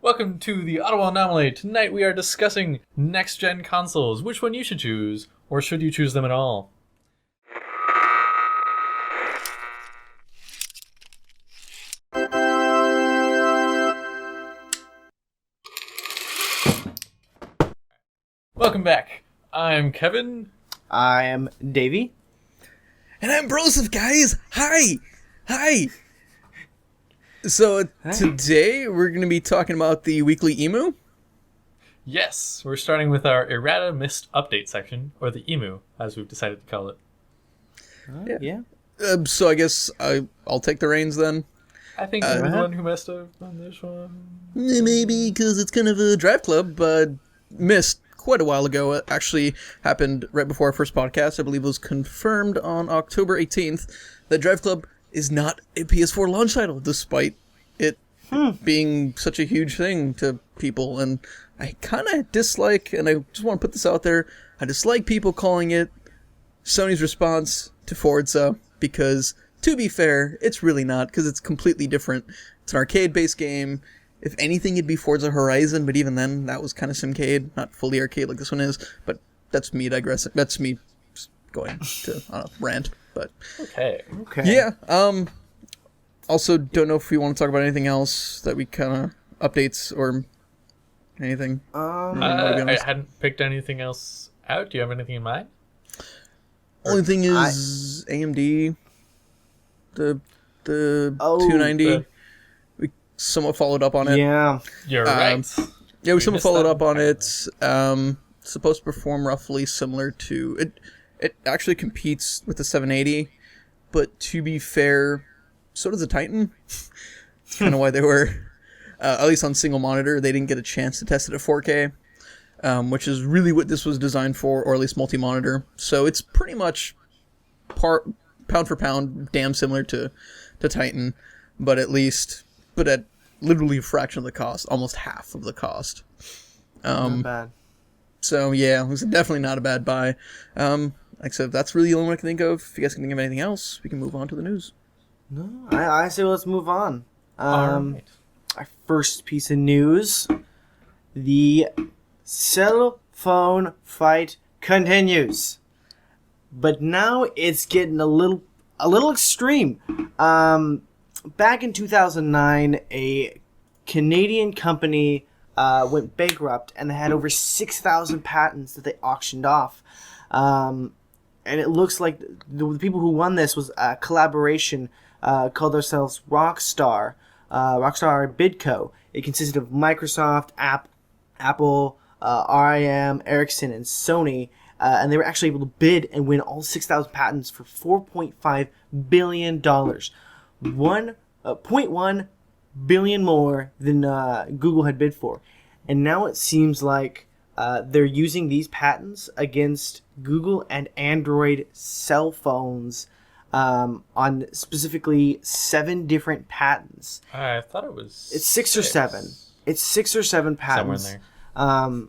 Welcome to the Audible Anomaly. Tonight we are discussing next-gen consoles, which one you should choose, or should you choose them at all? Welcome back. I'm Kevin. I am Davey. And I'm Broseph, guys! Hi! So, today we're going to be talking about the weekly emu. Yes, we're starting with our Errata missed update section, or the emu, as we've decided to call it. Yeah. So I guess I'll take the reins then. I think you're the one who messed up on this one. Maybe because it's kind of a drive club, but missed quite a while ago. It actually happened right before our first podcast. I believe it was confirmed on October 18th that Drive Club is not a PS4 launch title, despite it being such a huge thing to people. And I kind of dislike, and I just want to put this out there, I dislike people calling it Sony's response to Forza, because, to be fair, it's really not, because it's completely different. It's an arcade-based game. If anything, it'd be Forza Horizon, but even then, that was kind of simcade, not fully arcade like this one is. But that's me digressing. That's me just going to on a rant. But Okay. yeah. Also, don't know if we want to talk about anything else that we kind of updates or anything. I hadn't picked anything else out. Do you have anything in mind? Only thing is AMD, the 290. We somewhat followed up on it. Yeah. You're right. Yeah, we somewhat missed followed that up on one. it. Supposed to perform roughly similar to it. It actually competes with the 780, but to be fair, so does the Titan. It's kind of why they were, at least on single monitor, they didn't get a chance to test it at 4K, which is really what this was designed for, or at least multi-monitor. So it's pretty much pound for pound, damn similar to Titan, but at literally a fraction of the cost, almost half of the cost. Not bad. So yeah, it was definitely not a bad buy. Like I said, that's really the only one I can think of. If you guys can think of anything else, we can move on to the news. No, I say let's move on. Alright. Our first piece of news: the cell phone fight continues, but now it's getting a little extreme. Back in 2009, a Canadian company went bankrupt, and they had over 6,000 patents that they auctioned off. And it looks like the people who won this was a collaboration called themselves Rockstar Bidco. It consisted of Microsoft, Apple, RIM, Ericsson, and Sony. And they were actually able to bid and win all 6,000 patents for $4.5 billion. 1.1 billion more than Google had bid for. And now it seems like they're using these patents against Google and Android cell phones on specifically 7 different patents. I thought it was... It's 6 or 7. It's 6 or 7 patents. Somewhere in there.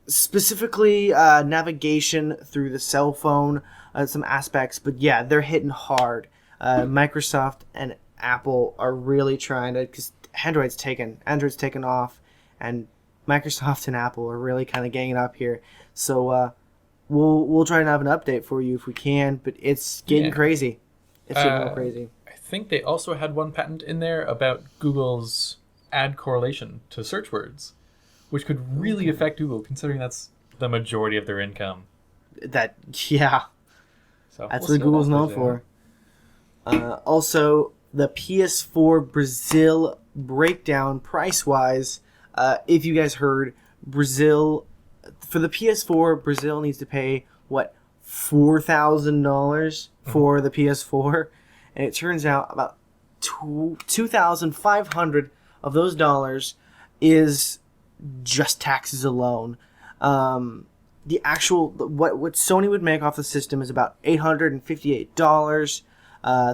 Specifically navigation through the cell phone, some aspects. But yeah, they're hitting hard. Microsoft and Apple are really trying to... Because Android's taken off. And Microsoft and Apple are really kind of ganging up here. So we'll try and have an update for you if we can, but it's getting crazy. It's getting real crazy. I think they also had one patent in there about Google's ad correlation to search words, which could really affect Google, considering that's the majority of their income. So That's what Google's known for. Also, the PS4 Brazil breakdown price-wise. If you guys heard, Brazil, for the PS4, Brazil needs to pay, $4,000 for the PS4? And it turns out about 2,500 of those dollars is just taxes alone. The actual, what Sony would make off the system is about $858.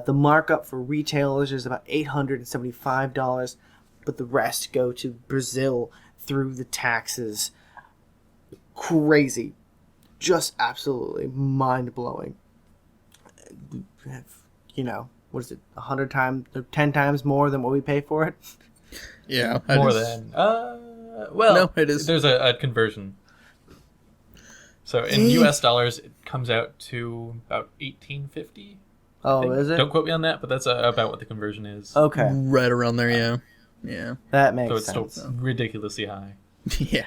The markup for retailers is about $875. But the rest go to Brazil through the taxes. Crazy. Just absolutely mind-blowing. What is it, 100 times, 10 times more than what we pay for it? Yeah, More than well, No, it is. There's a conversion. So in U.S. dollars, it comes out to about 1850. Oh, is it? Don't quote me on that, but that's about what the conversion is. Okay, Right around there, yeah. Yeah. that makes So it's sense. still ridiculously high. Yeah.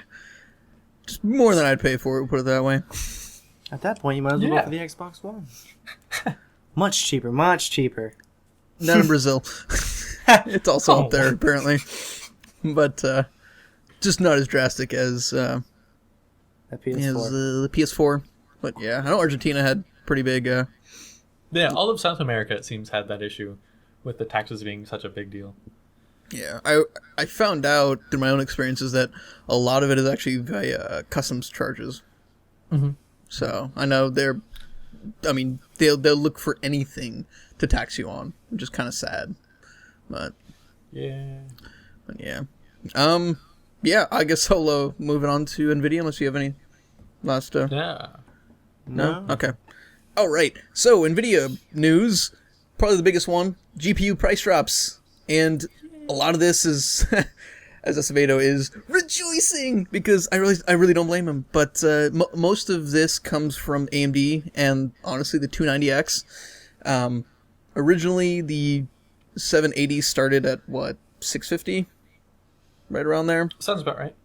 Just more than I'd pay for it, put it that way. At that point, you might as well Yeah. go for the Xbox One. Much cheaper, much cheaper. Not in Brazil. It's also up there, apparently. But just not as drastic as That PS4. the PS4. But yeah, I know Argentina had pretty big... Yeah, all of South America, it seems, had that issue with the taxes being such a big deal. Yeah, I found out through my own experiences that a lot of it is actually via customs charges. Mm-hmm. So I know they'll look for anything to tax you on, which is kind of sad. But Yeah. yeah, yeah. I guess I'll moving on to Nvidia unless you have any last. Yeah. No? Okay. All right. So Nvidia news, probably the biggest one: GPU price drops, and a lot of this is, as Acevedo is rejoicing because I really don't blame him. But most of this comes from AMD and honestly the 290X. Originally the 780 started at what, 650, right around there. Sounds about right.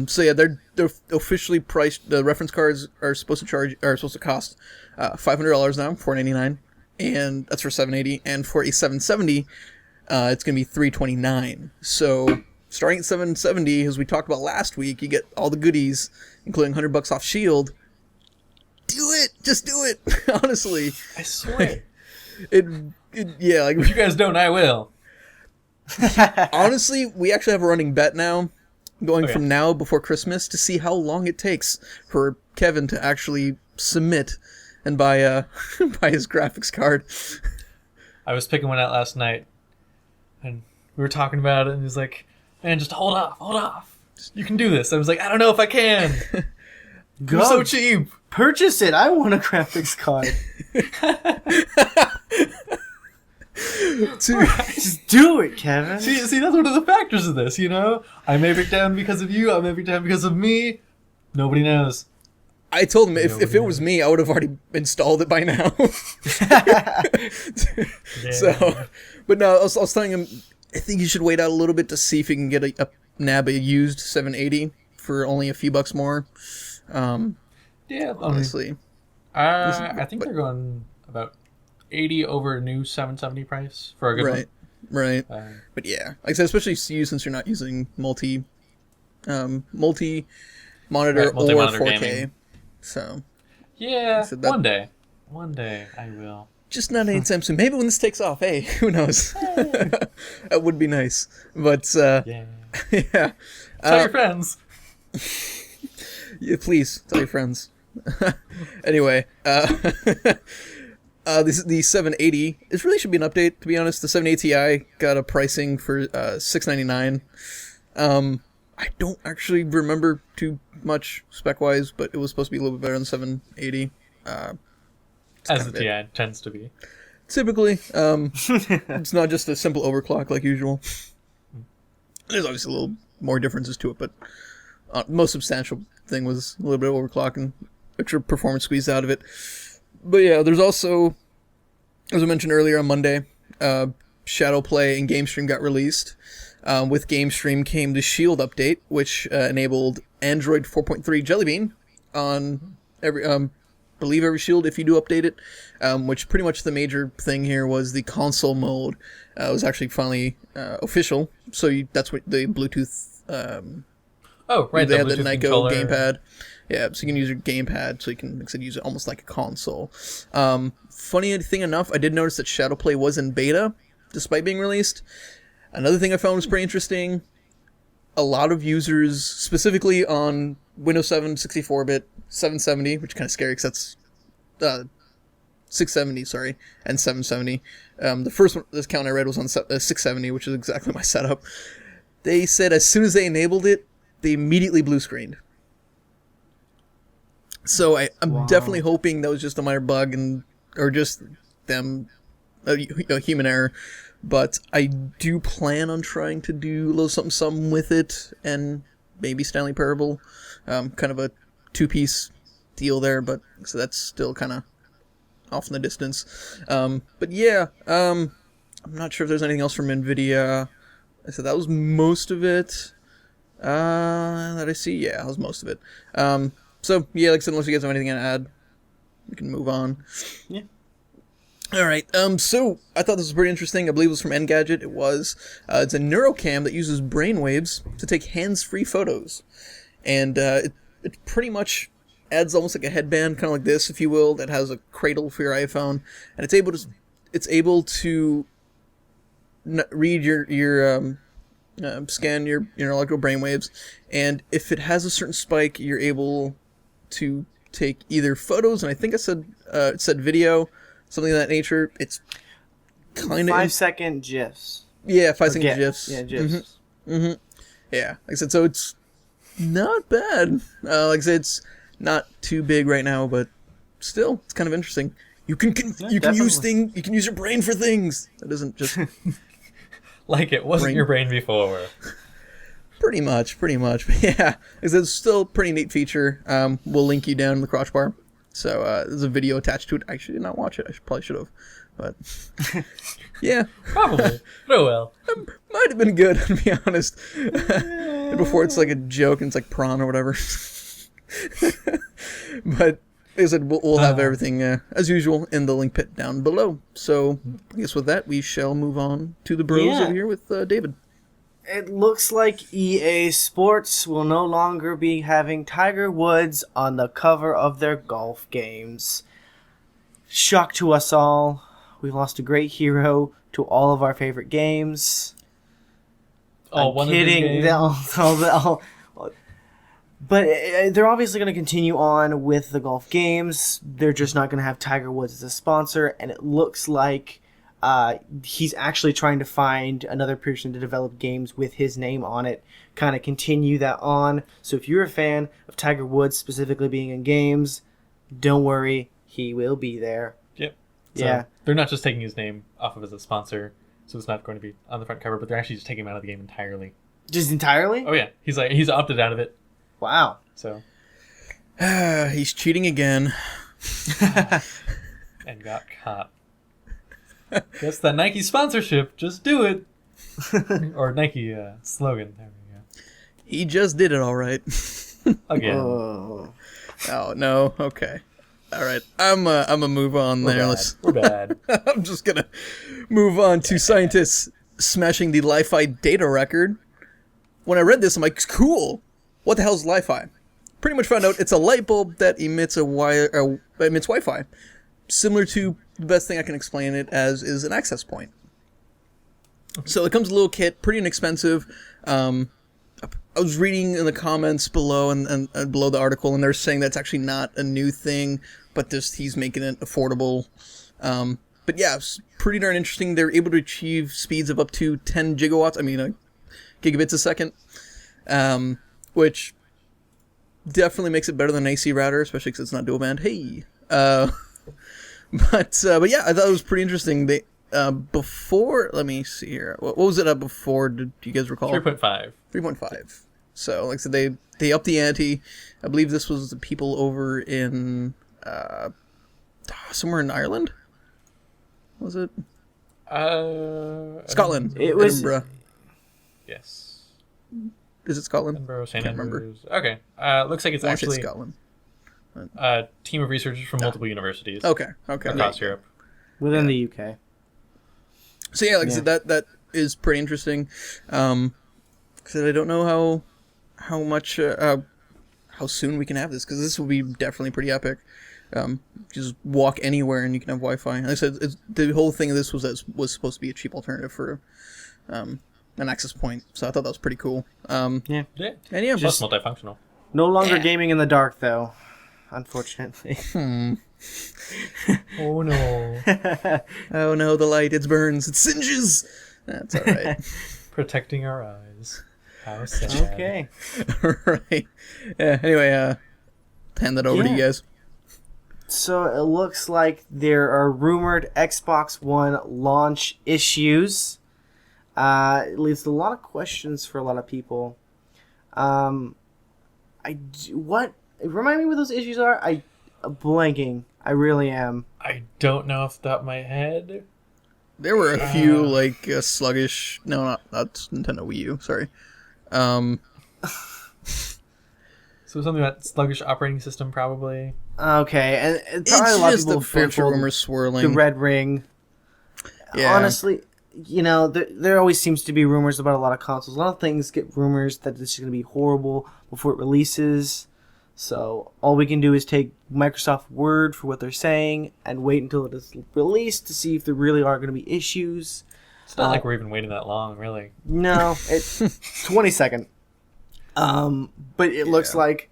So yeah, they're officially priced. The reference cards are supposed to cost $500 now, $499, and that's for 780. And for a 770, it's gonna be $329. So starting at 770, as we talked about last week, you get all the goodies, including $100 off Shield. Do it, just do it. Honestly, I swear. yeah, like If you guys don't, I will. honestly, we actually have a running bet now, going Okay. from now before Christmas to see how long it takes for Kevin to actually submit and buy buy his graphics card. I was picking one out last night, and we were talking about it, and he's like, man, just hold off. You can do this. I was like, I don't know if I can. Go You're so cheap. purchase it. I want a graphics card. Just do it, Kevin. See, that's one of the factors of this, you know? I may break down because of you, I may break down because of me. Nobody knows. I told him if it was me, I would have already installed it by now. So, but no, I was telling him, I think you should wait out a little bit to see if you can get nab a used 780 for only a few bucks more. Yeah, Honestly, I think they're going about 80 over a new 770 price for a good right, right. one. But yeah, like I said, especially you since you're not using multi monitor Right, or multi-monitor 4K. gaming. So Yeah, So that- one day I will. just not anytime soon. Maybe when this takes off. Hey, who knows? That would be nice. But Yeah. yeah. Tell your friends. Yeah, please tell your friends. Anyway, the 780. This really should be an update. To be honest, the 780 Ti got a pricing for $699. I don't actually remember too much spec wise, but it was supposed to be a little bit better than 780. As the TI tends to be. Typically, it's not just a simple overclock like usual. There's obviously a little more differences to it, but most substantial thing was a little bit of overclock and extra performance squeezed out of it. But yeah, there's also, as I mentioned earlier on Monday, Shadowplay and GameStream got released. With GameStream came the Shield update, which enabled Android 4.3 Jelly Bean on every Shield if you do update it. Which pretty much the major thing here was the console mode was actually finally official. So that's what the Bluetooth. Oh, right. They had Bluetooth the Nyko controller. gamepad. Yeah, so you can use your gamepad, so you can, like I said, use it almost like a console. Funny thing enough, I did notice that Shadowplay was in beta, despite being released. Another thing I found was pretty interesting. A lot of users, specifically on Windows 7 64-bit 770, which is kind of scary because that's 670, sorry, and 770. The first one, this count I read was on 670, which is exactly my setup. They said as soon as they enabled it, they immediately blue screened. So I'm definitely hoping that was just a minor bug or just them, a human error. but I do plan on trying to do a little something with it, and maybe Stanley Parable, kind of a 2-piece deal there, but so that's still kind of off in the distance. But yeah, I'm not sure if there's anything else from NVIDIA. I said that was most of it. That I see, yeah, that was most of it. So yeah, like I said, unless you guys have anything to add, we can move on. Yeah. All right. So I thought this was pretty interesting. I believe it was from Engadget. It was. It's a neurocam that uses brainwaves to take hands-free photos, and it pretty much adds almost like a headband, kind of like this, if you will, that has a cradle for your iPhone, and it's able to read your scan your electrical brainwaves, and if it has a certain spike, you're able to take either photos, and I think it said video. Something of that nature. It's kind of 5-second GIFs. Yeah, 5-second GIFs. Yeah, GIFs. Mm-hmm. Yeah, like I said, so it's not bad. Like I said, it's not too big right now, but still, it's kind of interesting. You can use your brain for things. That isn't just like it wasn't your brain before. Pretty much. But yeah, it's still a pretty neat feature. We'll link you down in the crotch bar. So there's a video attached to it. I actually did not watch it. Probably should have. But yeah. Probably. Oh well. Might have been good, to be honest. Before it's like a joke and it's like prawn or whatever. But like I said, we'll have everything as usual in the link pit down below. So I guess with that, we shall move on to the bros over here with David. It looks like EA Sports will no longer be having Tiger Woods on the cover of their golf games. Shock to us all. We've lost a great hero to all of our favorite games. Oh, I'm one kidding. But they're obviously going to continue on with the golf games. They're just not going to have Tiger Woods as a sponsor, and it looks like he's actually trying to find another person to develop games with his name on it, kind of continue that on. So if you're a fan of Tiger Woods specifically being in games, don't worry, he will be there. Yep. So yeah. They're not just taking his name off of as a sponsor, so it's not going to be on the front cover, but they're actually just taking him out of the game entirely. Just entirely? Oh yeah, he's opted out of it. Wow. So he's cheating again. And got caught. That's the Nike sponsorship. Just do it. Or Nike slogan. There we go. He just did it all right. Again. Oh no. Okay. All right. I'm a move on there. We're bad. I'm just gonna move on to scientists smashing the Li-Fi data record. When I read this, I'm like, cool. What the hell's Li-Fi? Pretty much found out it's a light bulb that emits emits Wi-Fi. Similar to, the best thing I can explain it as is an access point. So it comes a little kit, pretty inexpensive. I was reading in the comments below and below the article, and they're saying that's actually not a new thing, but he's making it affordable. But yeah, it's pretty darn interesting. They're able to achieve speeds of up to 10 gigawatts. Gigabits a second, which definitely makes it better than an AC router, especially because it's not dual band. Hey. But yeah, I thought it was pretty interesting. They before, let me see here. What was it up before? Do you guys recall? 3.5. 3.5. So, like I said, they upped the ante. I believe this was the people over in somewhere in Ireland. Was it? Scotland. It was. Edinburgh. Yes. Is it Scotland? Edinburgh, St. Can't Andrews. Okay. Looks like it's actually Scotland. a team of researchers from multiple universities. Okay. Across Europe. Within the UK. So yeah, like I said, that is pretty interesting. Because I don't know how much how soon we can have this, because this will be definitely pretty epic. Just walk anywhere and you can have Wi-Fi. Like I said, the whole thing of this was that it was supposed to be a cheap alternative for an access point. So I thought that was pretty cool. Yeah. Yeah. And yeah, Plus multifunctional. No longer gaming in the dark, though. Unfortunately. Oh no. Oh no, the light, it burns, it singes. That's all right. Protecting our eyes. How sad. Okay. All right. Yeah, anyway, hand that over to you guys. So it looks like there are rumored Xbox One launch issues. It leads to a lot of questions for a lot of people. Remind me what those issues are? I'm blanking. I really am. I don't know off the top of my head. There were a few sluggish. No, not Nintendo Wii U. Sorry. So something about sluggish operating system, probably. Okay, and probably It's a lot of just people a bunch of rumors swirling. the Red Ring. Yeah. Honestly, there always seems to be rumors about a lot of consoles. A lot of things get rumors that this is going to be horrible before it releases. So all we can do is take Microsoft word for what they're saying and wait until it is released to see if there really are going to be issues. It's not like we're even waiting that long, really. No, it's 22nd. But it looks like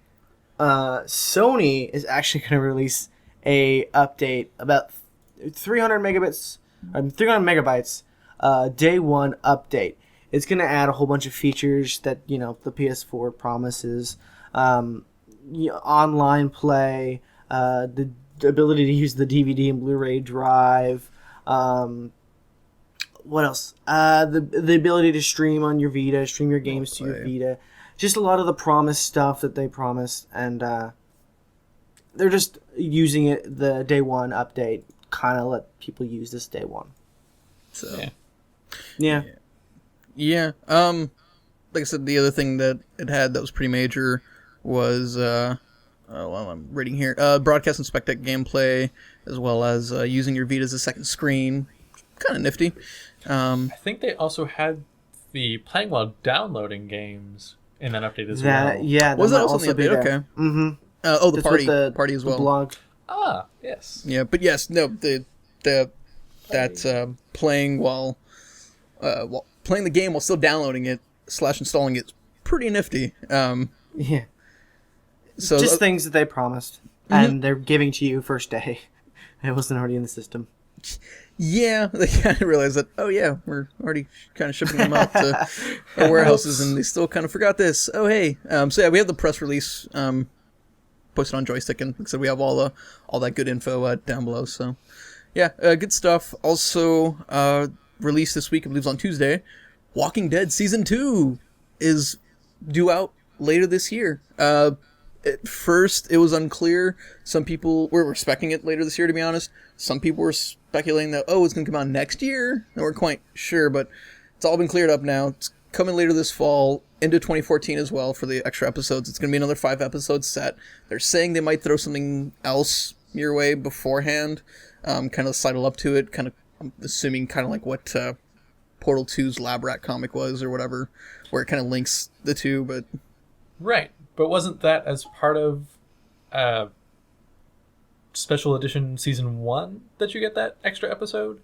Sony is actually going to release a update about 300 megabytes, day one update. It's going to add a whole bunch of features that the PS4 promises. Online play, the ability to use the DVD and Blu-ray drive. What else? The ability to stream on your Vita, stream your games to your Vita. Just a lot of the promised stuff that they promised, and they're just using it. The day one update kind of let people use this day one. So, yeah. Like I said, the other thing that it had that was pretty major was I'm reading here, broadcast and spectate gameplay, as well as using your Vita as a second screen. Kind of nifty. I think they also had the playing while downloading games in that update as well. Yeah, was that also in the update? Okay. Mm-hmm. The party as well. The blog. Ah, yes. Yeah, but yes, no, playing while playing the game while still downloading it / installing it's pretty nifty. Yeah. So just things that they promised, and they're giving to you first day. It wasn't already in the system. Yeah, they kind of realized that, oh yeah, we're already kind of shipping them out to our warehouses, and they still kind of forgot this. Oh hey. So yeah, we have the press release posted on Joystick, and like I said, we have all that good info down below. So yeah, good stuff. Also released this week, I believe, on Tuesday, Walking Dead Season 2 is due out later this year. At first, it was unclear. Some people were expecting it later this year, to be honest. Some people were speculating that, it's going to come out next year. They weren't quite sure, but it's all been cleared up now. It's coming later this fall, into 2014 as well for the extra episodes. It's going to be another 5 episode set. They're saying they might throw something else your way beforehand, kind of sidle up to it, kind of, I'm assuming kind of like what Portal 2's Lab Rat comic was or whatever, where it kind of links the two, but... Right. But wasn't that as part of Special Edition Season 1 that you get that extra episode?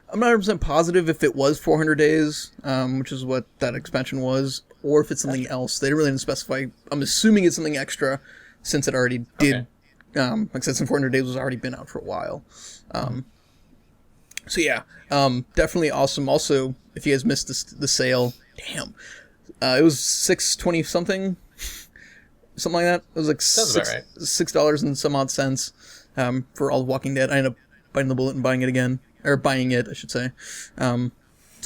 I'm not 100% positive if it was 400 days, which is what that expansion was, or if it's something else. They really didn't specify. I'm assuming it's something extra, since it already did. Okay. Like I said, since 400 days was already been out for a while. So yeah, definitely awesome. Also, if you guys missed the sale, damn, it was $6.20 something. Something like that. It was like $6 and some odd cents for all of Walking Dead. I ended up biting the bullet and buying it again, or buying it, I should say, to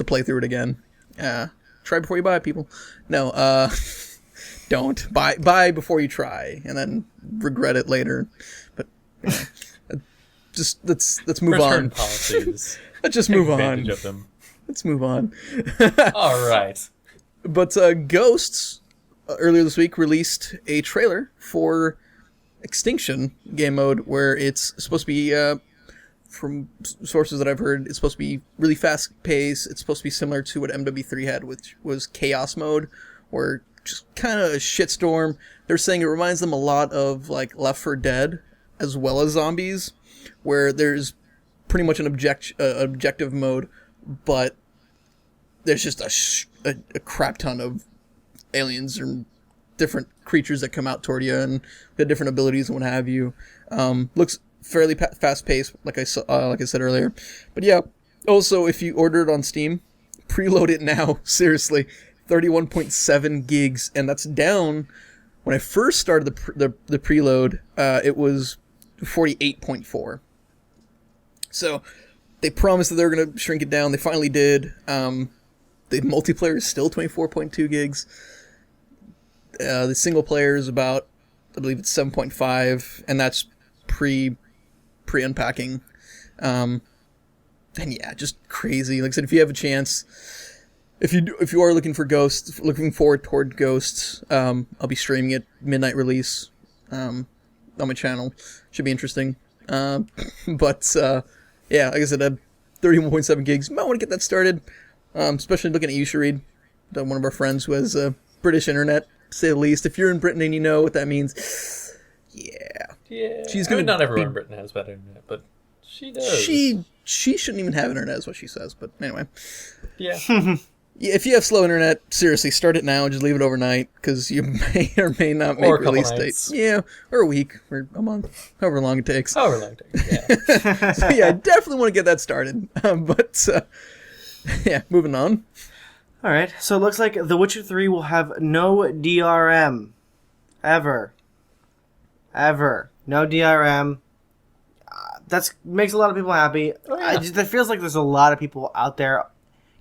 play through it again. Try before you buy, people. No, don't buy before you try, and then regret it later. But just let's move on. Policies. Let's just move on. Of them. Let's move on. All right. But Ghosts. Earlier this week released a trailer for Extinction game mode, where it's supposed to be, from sources that I've heard, it's supposed to be really fast paced. It's supposed to be similar to what MW3 had, which was Chaos mode, where just kind of a shitstorm. They're saying it reminds them a lot of like Left 4 Dead, as well as Zombies, where there's pretty much an objective mode, but there's just a crap ton of aliens and different creatures that come out toward you, and the different abilities and what have you. Looks fairly fast paced, like I said earlier. But yeah, also if you order it on Steam, preload it now. Seriously, 31.7 gigs, and that's down. When I first started the preload, it was 48.4. So they promised that they were going to shrink it down. They finally did. The multiplayer is still 24.2 gigs. The single player is about, I believe it's 7.5, and that's pre-unpacking. And yeah, just crazy. Like I said, if you have a chance, if you are looking for Ghosts, looking forward toward Ghosts, I'll be streaming it midnight release on my channel. Should be interesting. But yeah, like I said, 31.7 gigs. Might want to get that started. Especially looking at you, Shareed, one of our friends who has British internet, to say the least. If you're in Britain and you know what that means, Yeah. She's gonna not everyone in Britain has better internet, but she does. She shouldn't even have internet, is what she says. But anyway, Yeah. yeah, if you have slow internet, seriously, start it now and just leave it overnight, because you may or may not make Or a couple release nights. date. Yeah, or a week, or a month, however long it takes. However long it takes. Yeah. So yeah, I definitely want to get that started. But yeah, moving on. All right, so it looks like The Witcher 3 will have no DRM. Ever. No DRM. That makes a lot of people happy. Oh, yeah. That feels like there's a lot of people out there,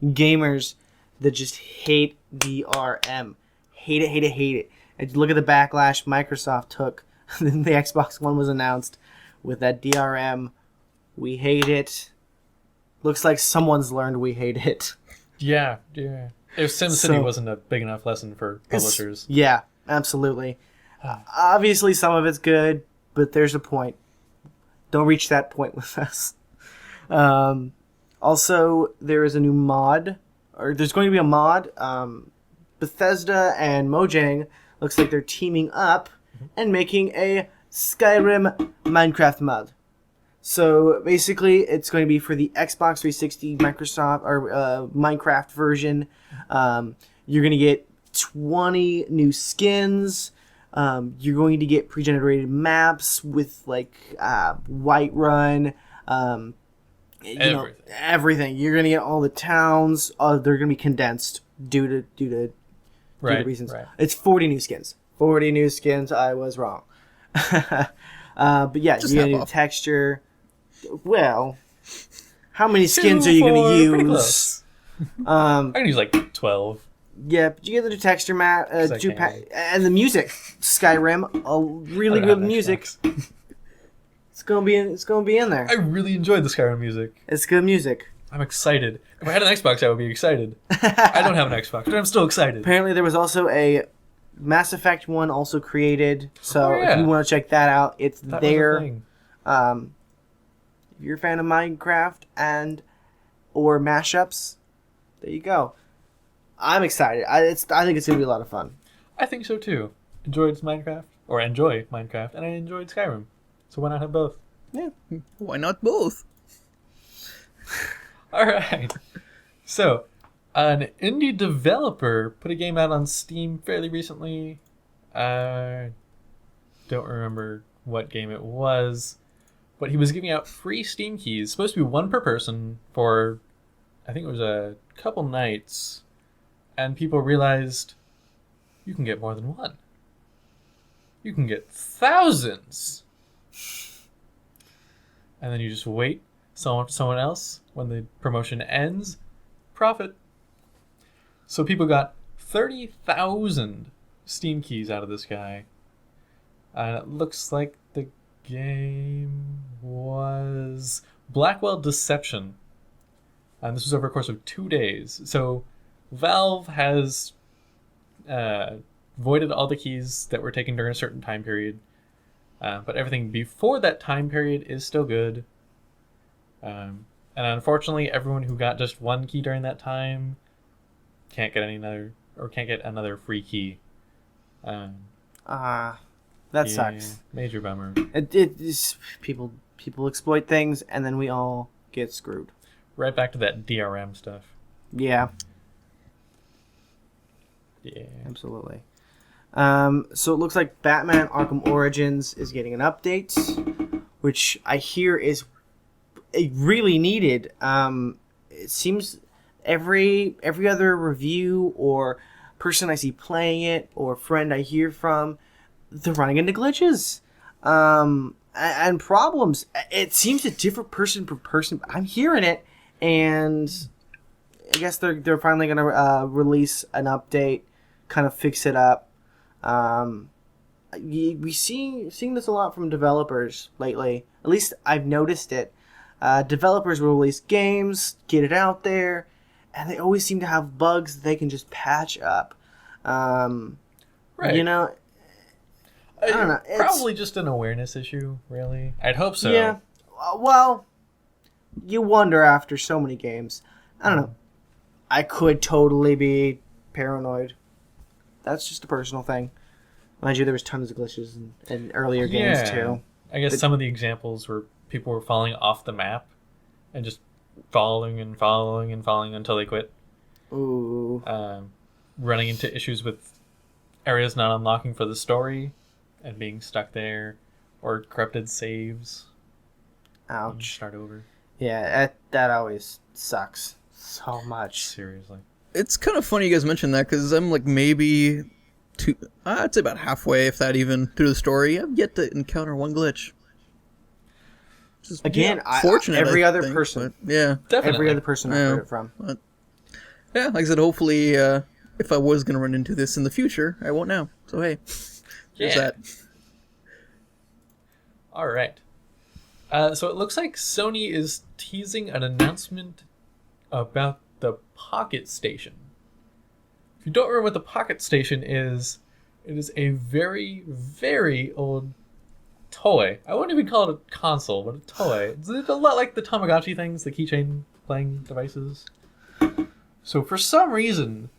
gamers, that just hate DRM. Hate it. And look at the backlash Microsoft took. Then the Xbox One was announced with that DRM. We hate it. Looks like someone's learned we hate it. Yeah. If SimCity wasn't a big enough lesson for publishers. Yeah, absolutely. Obviously, some of it's good, but there's a point. Don't reach that point with us. Also, there is a new mod, or there's going to be a mod. Bethesda and Mojang looks like they're teaming up and making a Skyrim Minecraft mod. So basically, it's going to be for the Xbox 360 Microsoft or Minecraft version. You're going to get 20 new skins. You're going to get pre-generated maps with like Whiterun. Everything. You're going to get all the towns. They're going to be condensed due to reasons. Right. It's 40 new skins. 40 new skins. I was wrong. But yeah, Just you get a half new off. texture. Well, how many skins are you going to Pretty use? close. I can use like 12. Yeah, but you get the new texture map, I can't. and the music. Skyrim, really I don't good have an music. Xbox. It's gonna be in there. I really enjoyed the Skyrim music. It's good music. I'm excited. If I had an Xbox, I would be excited. I don't have an Xbox, but I'm still excited. Apparently, there was also a Mass Effect 1 also created. So Oh, yeah. if you want to check that out, it's That was a there. thing. If you're a fan of Minecraft or mashups, there you go. I'm excited. I think it's gonna be a lot of fun. I think so too. Enjoy Minecraft, and I enjoyed Skyrim. So why not have both? Yeah, why not both? All right. So, an indie developer put a game out on Steam fairly recently. I don't remember what game it was, but he was giving out free Steam keys, supposed to be one per person for, I think it was a couple nights, and people realized you can get more than one. You can get thousands. And then you just wait someone else when the promotion ends, profit. So people got 30,000 Steam keys out of this guy. And it looks like the game was Blackwell Deception. And this was over a course of 2 days. So Valve has voided all the keys that were taken during a certain time period. But everything before that time period is still good. And unfortunately, everyone who got just one key during that time can't get another free key. That Yeah, sucks. Major bummer. It is, people exploit things, and then we all get screwed. Right back to that DRM stuff. Yeah, Yeah. absolutely. So it looks like Batman Arkham Origins is getting an update, which I hear is really needed. It seems every other review or person I see playing it or friend I hear from, they're running into glitches. and problems. It seems a different person per person. I'm hearing it, and I guess they're finally gonna release an update, kind of fix it up. We seeing this a lot from developers lately. At least I've noticed it. Developers will release games, get it out there, and they always seem to have bugs that they can just patch up. Right. You know, I don't know. Probably just an awareness issue, really. I'd hope so. Yeah. Well, you wonder after so many games. I don't know. I could totally be paranoid. That's just a personal thing. Mind you, there was tons of glitches in earlier games too. I guess some of the examples were people were falling off the map and just falling and falling and falling until they quit. Ooh. Running into issues with areas not unlocking for the story and being stuck there, or corrupted saves. Ouch. Start over. Yeah, that always sucks so much. Seriously. It's kind of funny you guys mentioned that, because I'm like maybe I'd say about halfway, if that even, through the story. I've yet to encounter one glitch. Just, Again, fortunate. every I other think, person. but, yeah, Definitely. Every other person I've heard it from. But, yeah, like I said, hopefully, if I was going to run into this in the future, I won't now. So hey, there's that. All right. So it looks like Sony is teasing an announcement about the Pocket Station. If you don't remember what the Pocket Station is, it is a very, very old toy. I wouldn't even call it a console, but a toy. It's a lot like the Tamagotchi things, the keychain playing devices. So for some reason,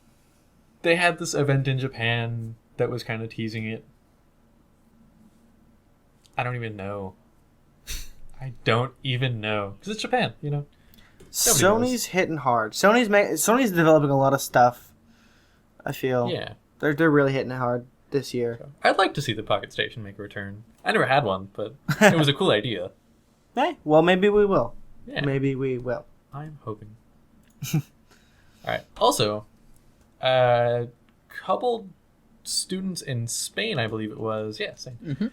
they had this event in Japan that was kind of teasing it. I don't even know. I don't even know. Because it's Japan, you know? Sony's hitting hard. Sony's developing a lot of stuff. I feel. Yeah. They're really hitting it hard this year. So, I'd like to see the Pocket Station make a return. I never had one, but it was a cool idea. Hey, well, maybe we will. Yeah. Maybe we will. I'm hoping. Alright. Also, a couple students in Spain, I believe it was. Yeah, Spain.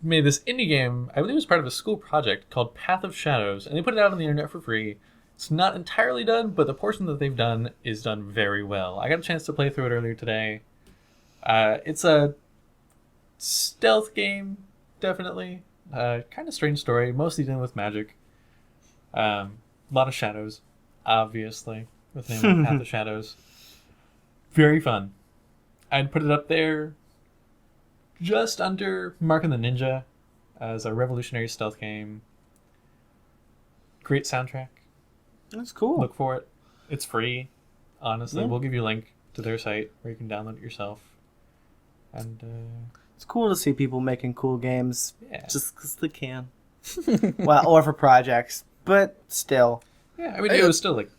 Made this indie game, I believe it was part of a school project, called Path of Shadows, and they put it out on the internet for free. It's not entirely done, but the portion that they've done is done very well. I got a chance to play through it earlier today. It's a stealth game, definitely. Kind of strange story, mostly dealing with magic. A lot of shadows, obviously, with the name of Path of Shadows. Very fun. I'd put it up there just under Mark and the Ninja as a revolutionary stealth game. Great soundtrack. That's cool. Look for it. It's free. Honestly, Yeah. we'll give you a link to their site where you can download it yourself. And It's cool to see people making cool games yeah, just because they can. Well, or for projects, but still. yeah. I mean, it was still like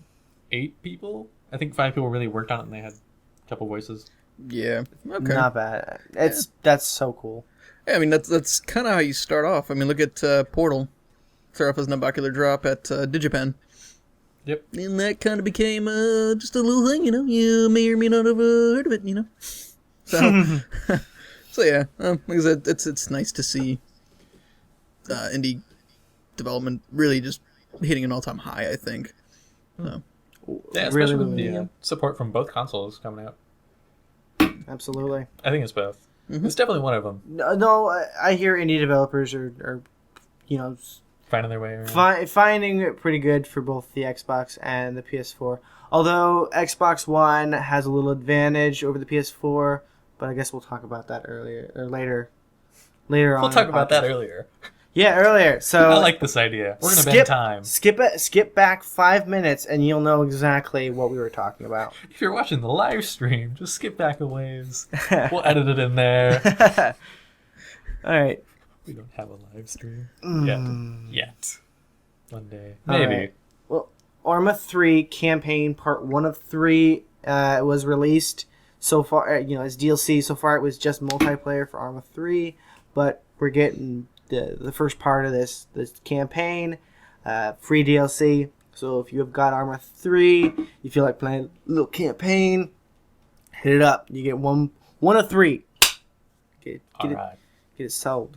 8 people. I think 5 people really worked on it, and they had a couple voices. Yeah. Okay. Not bad. That's so cool. Yeah, I mean, that's kind of how you start off. I mean, look at Portal. Start off as an Nabacular drop at Digipen. Yep. And that kind of became just a little thing, you know. You may or may not have heard of it, you know. So, so yeah, like I said, it's nice to see indie development really just hitting an all-time high, I think. So. Yeah, especially Really, with the really, support from both consoles coming out. Absolutely. I think it's both. It's definitely one of them. No, I hear indie developers are you know, Finding their way around. finding it pretty good for both the Xbox and the PS4. Although Xbox One has a little advantage over the PS4, but I guess we'll talk about that earlier or later. Later on. We'll talk about that earlier. Yeah, earlier. So I like this idea. We're going to bend time. Skip back 5 minutes, and you'll know exactly what we were talking about. If you're watching the live stream, just skip back a ways. We'll edit it in there. All right. We don't have a live stream Mm. yet. One day. All Maybe. right. Well, Arma 3 campaign part 1 of 3 was released so far. As DLC. So far, it was just multiplayer for Arma 3, but we're getting the first part of this campaign, free DLC. So if you have got Arma 3, you feel like playing a little campaign, hit it up. You get one of 3. Get All right. it sold.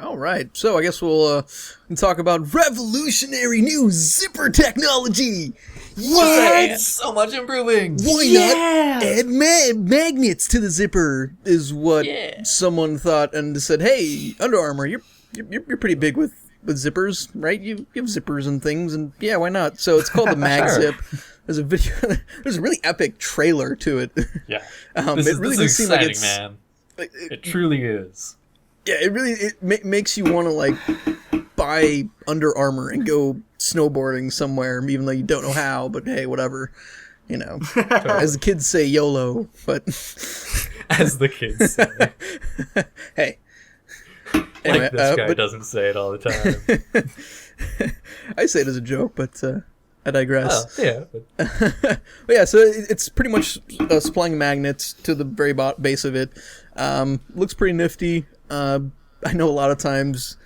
All right, so I guess we'll talk about revolutionary new zipper technology. What? So much improving. Why Yeah! not add magnets to the zipper? Is what Yeah. someone thought and said. Hey, Under Armour, you're pretty big with zippers, right? You have zippers and things, and yeah, why not? So it's called the Mag Sure. Zip. There's a video. There's a really epic trailer to it. Yeah. It really does is seem like exciting, it's man. like, It truly is. yeah, it makes you want to like buy Under Armour and go snowboarding somewhere, even though you don't know how. But hey, whatever, you know. As the kids say, YOLO. But As the kids say. hey, Like this guy but doesn't say it all the time. I say it as a joke, but I digress. Oh, yeah. But But yeah, so it's pretty much supplying magnets to the very base of it. Looks pretty nifty. I know a lot of times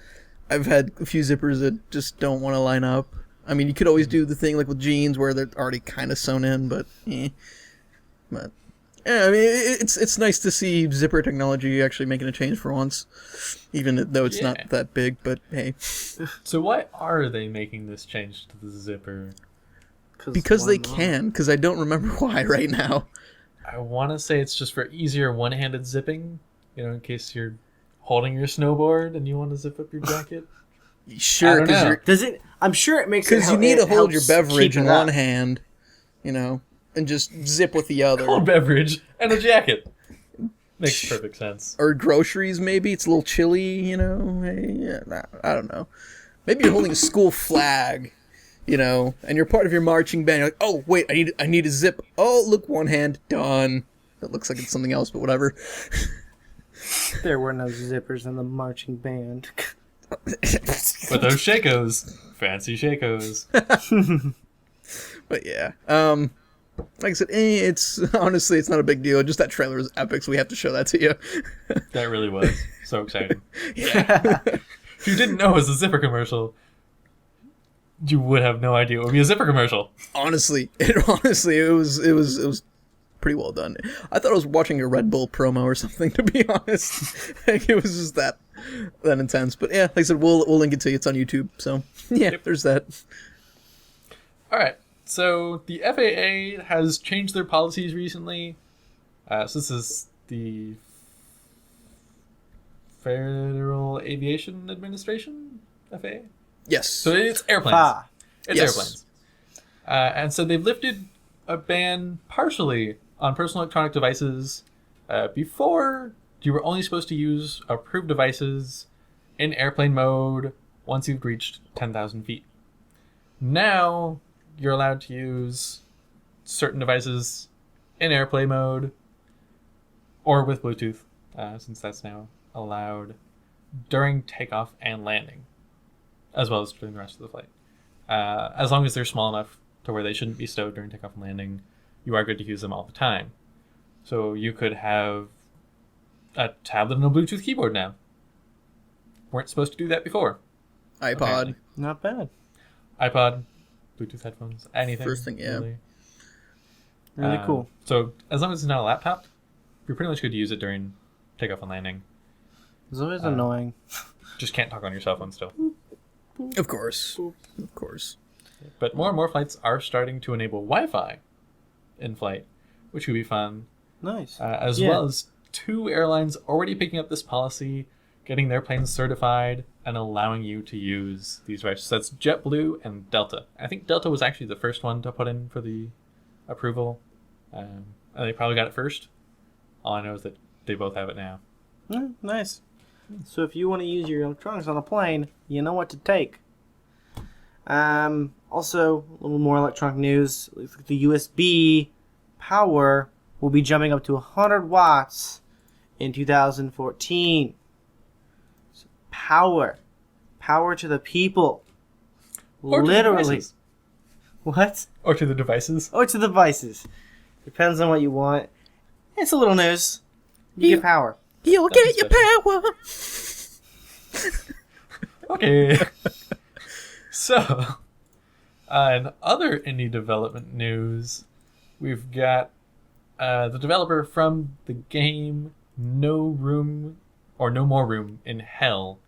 I've had a few zippers that just don't want to line up. I mean, you could always do the thing like with jeans where they're already kind of sewn in, but But yeah, I mean, it's nice to see zipper technology actually making a change for once, even though it's Yeah. not that big. But hey, So why are they making this change to the zipper? because why they not? can. Because I don't remember why right now. I want to say it's just for easier one-handed zipping. You know, in case you're holding your snowboard and you want to zip up your jacket. Sure, don't know. Does it? I'm sure it makes it. because you need to hold your helps beverage keep in it up. one hand, you know, and just zip with the other. Cold beverage and a jacket. Makes perfect sense. Or groceries, maybe it's a little chilly, you know. Hey, yeah, I don't know. Maybe you're holding a school flag, you know, and you're part of your marching band. You're like, oh wait, I need a zip. Oh look, one hand done. It looks like it's something else, but whatever. There were no zippers in the marching band. But those Shakos, fancy Shakos. But yeah, like I said, it's honestly it's not a big deal. Just that trailer is epic, so we have to show that to you. That really was so exciting. If you didn't know it was a zipper commercial, you would have no idea it would be a zipper commercial. Honestly, it was pretty well done. I thought I was watching a Red Bull promo or something, to be honest. Like, it was just that intense. But yeah, like I said, we'll link it to you. It's on YouTube. So yeah, Yep. there's that. All right. So the FAA has changed their policies recently. So this is the Federal Aviation Administration, FAA. Yes. So it's airplanes. Ah, It's Yes. airplanes. And so they've lifted a ban partially on personal electronic devices. Before, you were only supposed to use approved devices in airplane mode once you've reached 10,000 feet. Now, you're allowed to use certain devices in airplane mode or with Bluetooth, since that's now allowed during takeoff and landing, as well as during the rest of the flight. As long as they're small enough to where they shouldn't be stowed during takeoff and landing, you are good to use them all the time. So you could have a tablet and a Bluetooth keyboard now. Weren't supposed to do that before. iPod. apparently. not bad. iPod, Bluetooth headphones, anything. First thing, yeah. Really cool. So as long as it's not a laptop, you're pretty much good to use it during takeoff and landing. It's always annoying. Just can't talk on your cell phone still. Of course. Of course. But more and more flights are starting to enable Wi-Fi in flight, which would be fun. Nice. As Yeah. well as 2 airlines already picking up this policy, getting their planes certified, and allowing you to use these devices. So that's JetBlue and Delta. I think Delta was actually the first one to put in for the approval. And they probably got it first. All I know is that they both have it now. Nice. So if you want to use your electronics on a plane, you know what to take. Also, a little more electronic news. Looks like the USB power will be jumping up to 100 watts in 2014. So power to the people. Or to the Literally. devices. What? Or to the devices. Or to the devices. Depends on what you want. It's a little news. You get power. You'll That's get your power. Okay. So, in other indie development news, we've got the developer from the game No More Room in Hell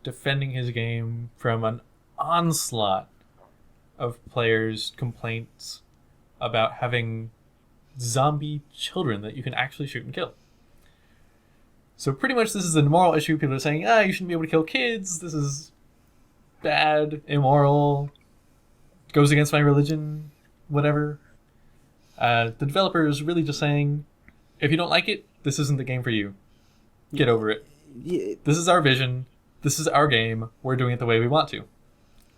defending his game from an onslaught of players' complaints about having zombie children that you can actually shoot and kill. So pretty much this is a moral issue. People are saying, you shouldn't be able to kill kids. This is bad, immoral, goes against my religion, whatever. The developer is really just saying, if you don't like it, this isn't the game for you. Get over it. Yeah. This is our vision. This is our game. We're doing it the way we want to.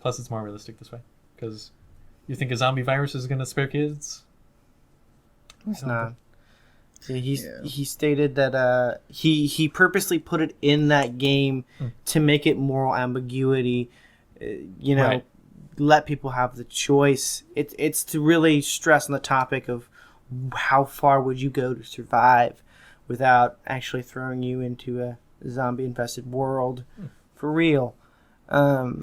Plus, it's more realistic this way. Because you think a zombie virus is going to spare kids? It's not. Yeah, he stated that he purposely put it in that game to make it moral ambiguity. Right. Let people have the choice. It's to really stress on the topic of how far would you go to survive without actually throwing you into a zombie-infested world for real. But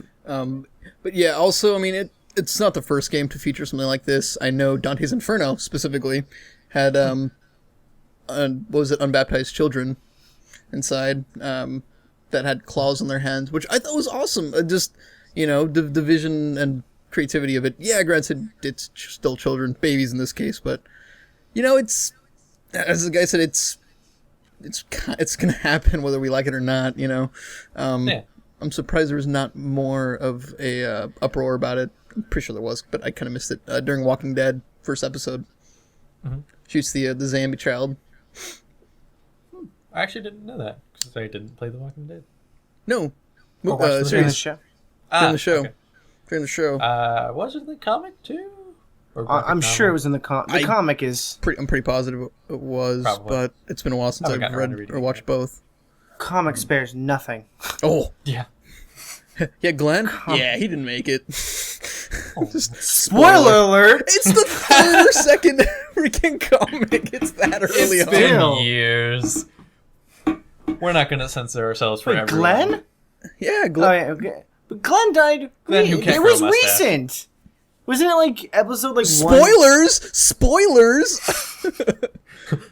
yeah, also, I mean, it's not the first game to feature something like this. I know Dante's Inferno specifically had what was it, unbaptized children inside that had claws on their hands, which I thought was awesome. Just the vision and creativity of it. Yeah, granted, it's still children, babies in this case, but it's, as the guy said, it's gonna happen whether we like it or not. I'm surprised there was not more of a uproar about it. I'm pretty sure there was, but I kind of missed it during Walking Dead first episode. Mm-hmm. Shoots the zombie child. I actually didn't know that because I didn't play The Walking Dead. No, During the show. During the show. Okay. During the show. Was it in the comic too? Or I'm sure it was in the comic. The comic is... I'm pretty positive it was, Probably. But it's been a while since I've read or watched both. Comic spares nothing. Oh. Yeah. Yeah, Glenn? Yeah, he didn't make it. Just spoiler alert! It's the third or second freaking comic. It's that early It's on. been years. We're not going to censor ourselves for Wait, everyone. Glenn? Yeah, Oh, Glenn. yeah, okay. But Glenn died. Glenn who can't it was grow a mustache. recent. Wasn't it like episode one? Spoilers!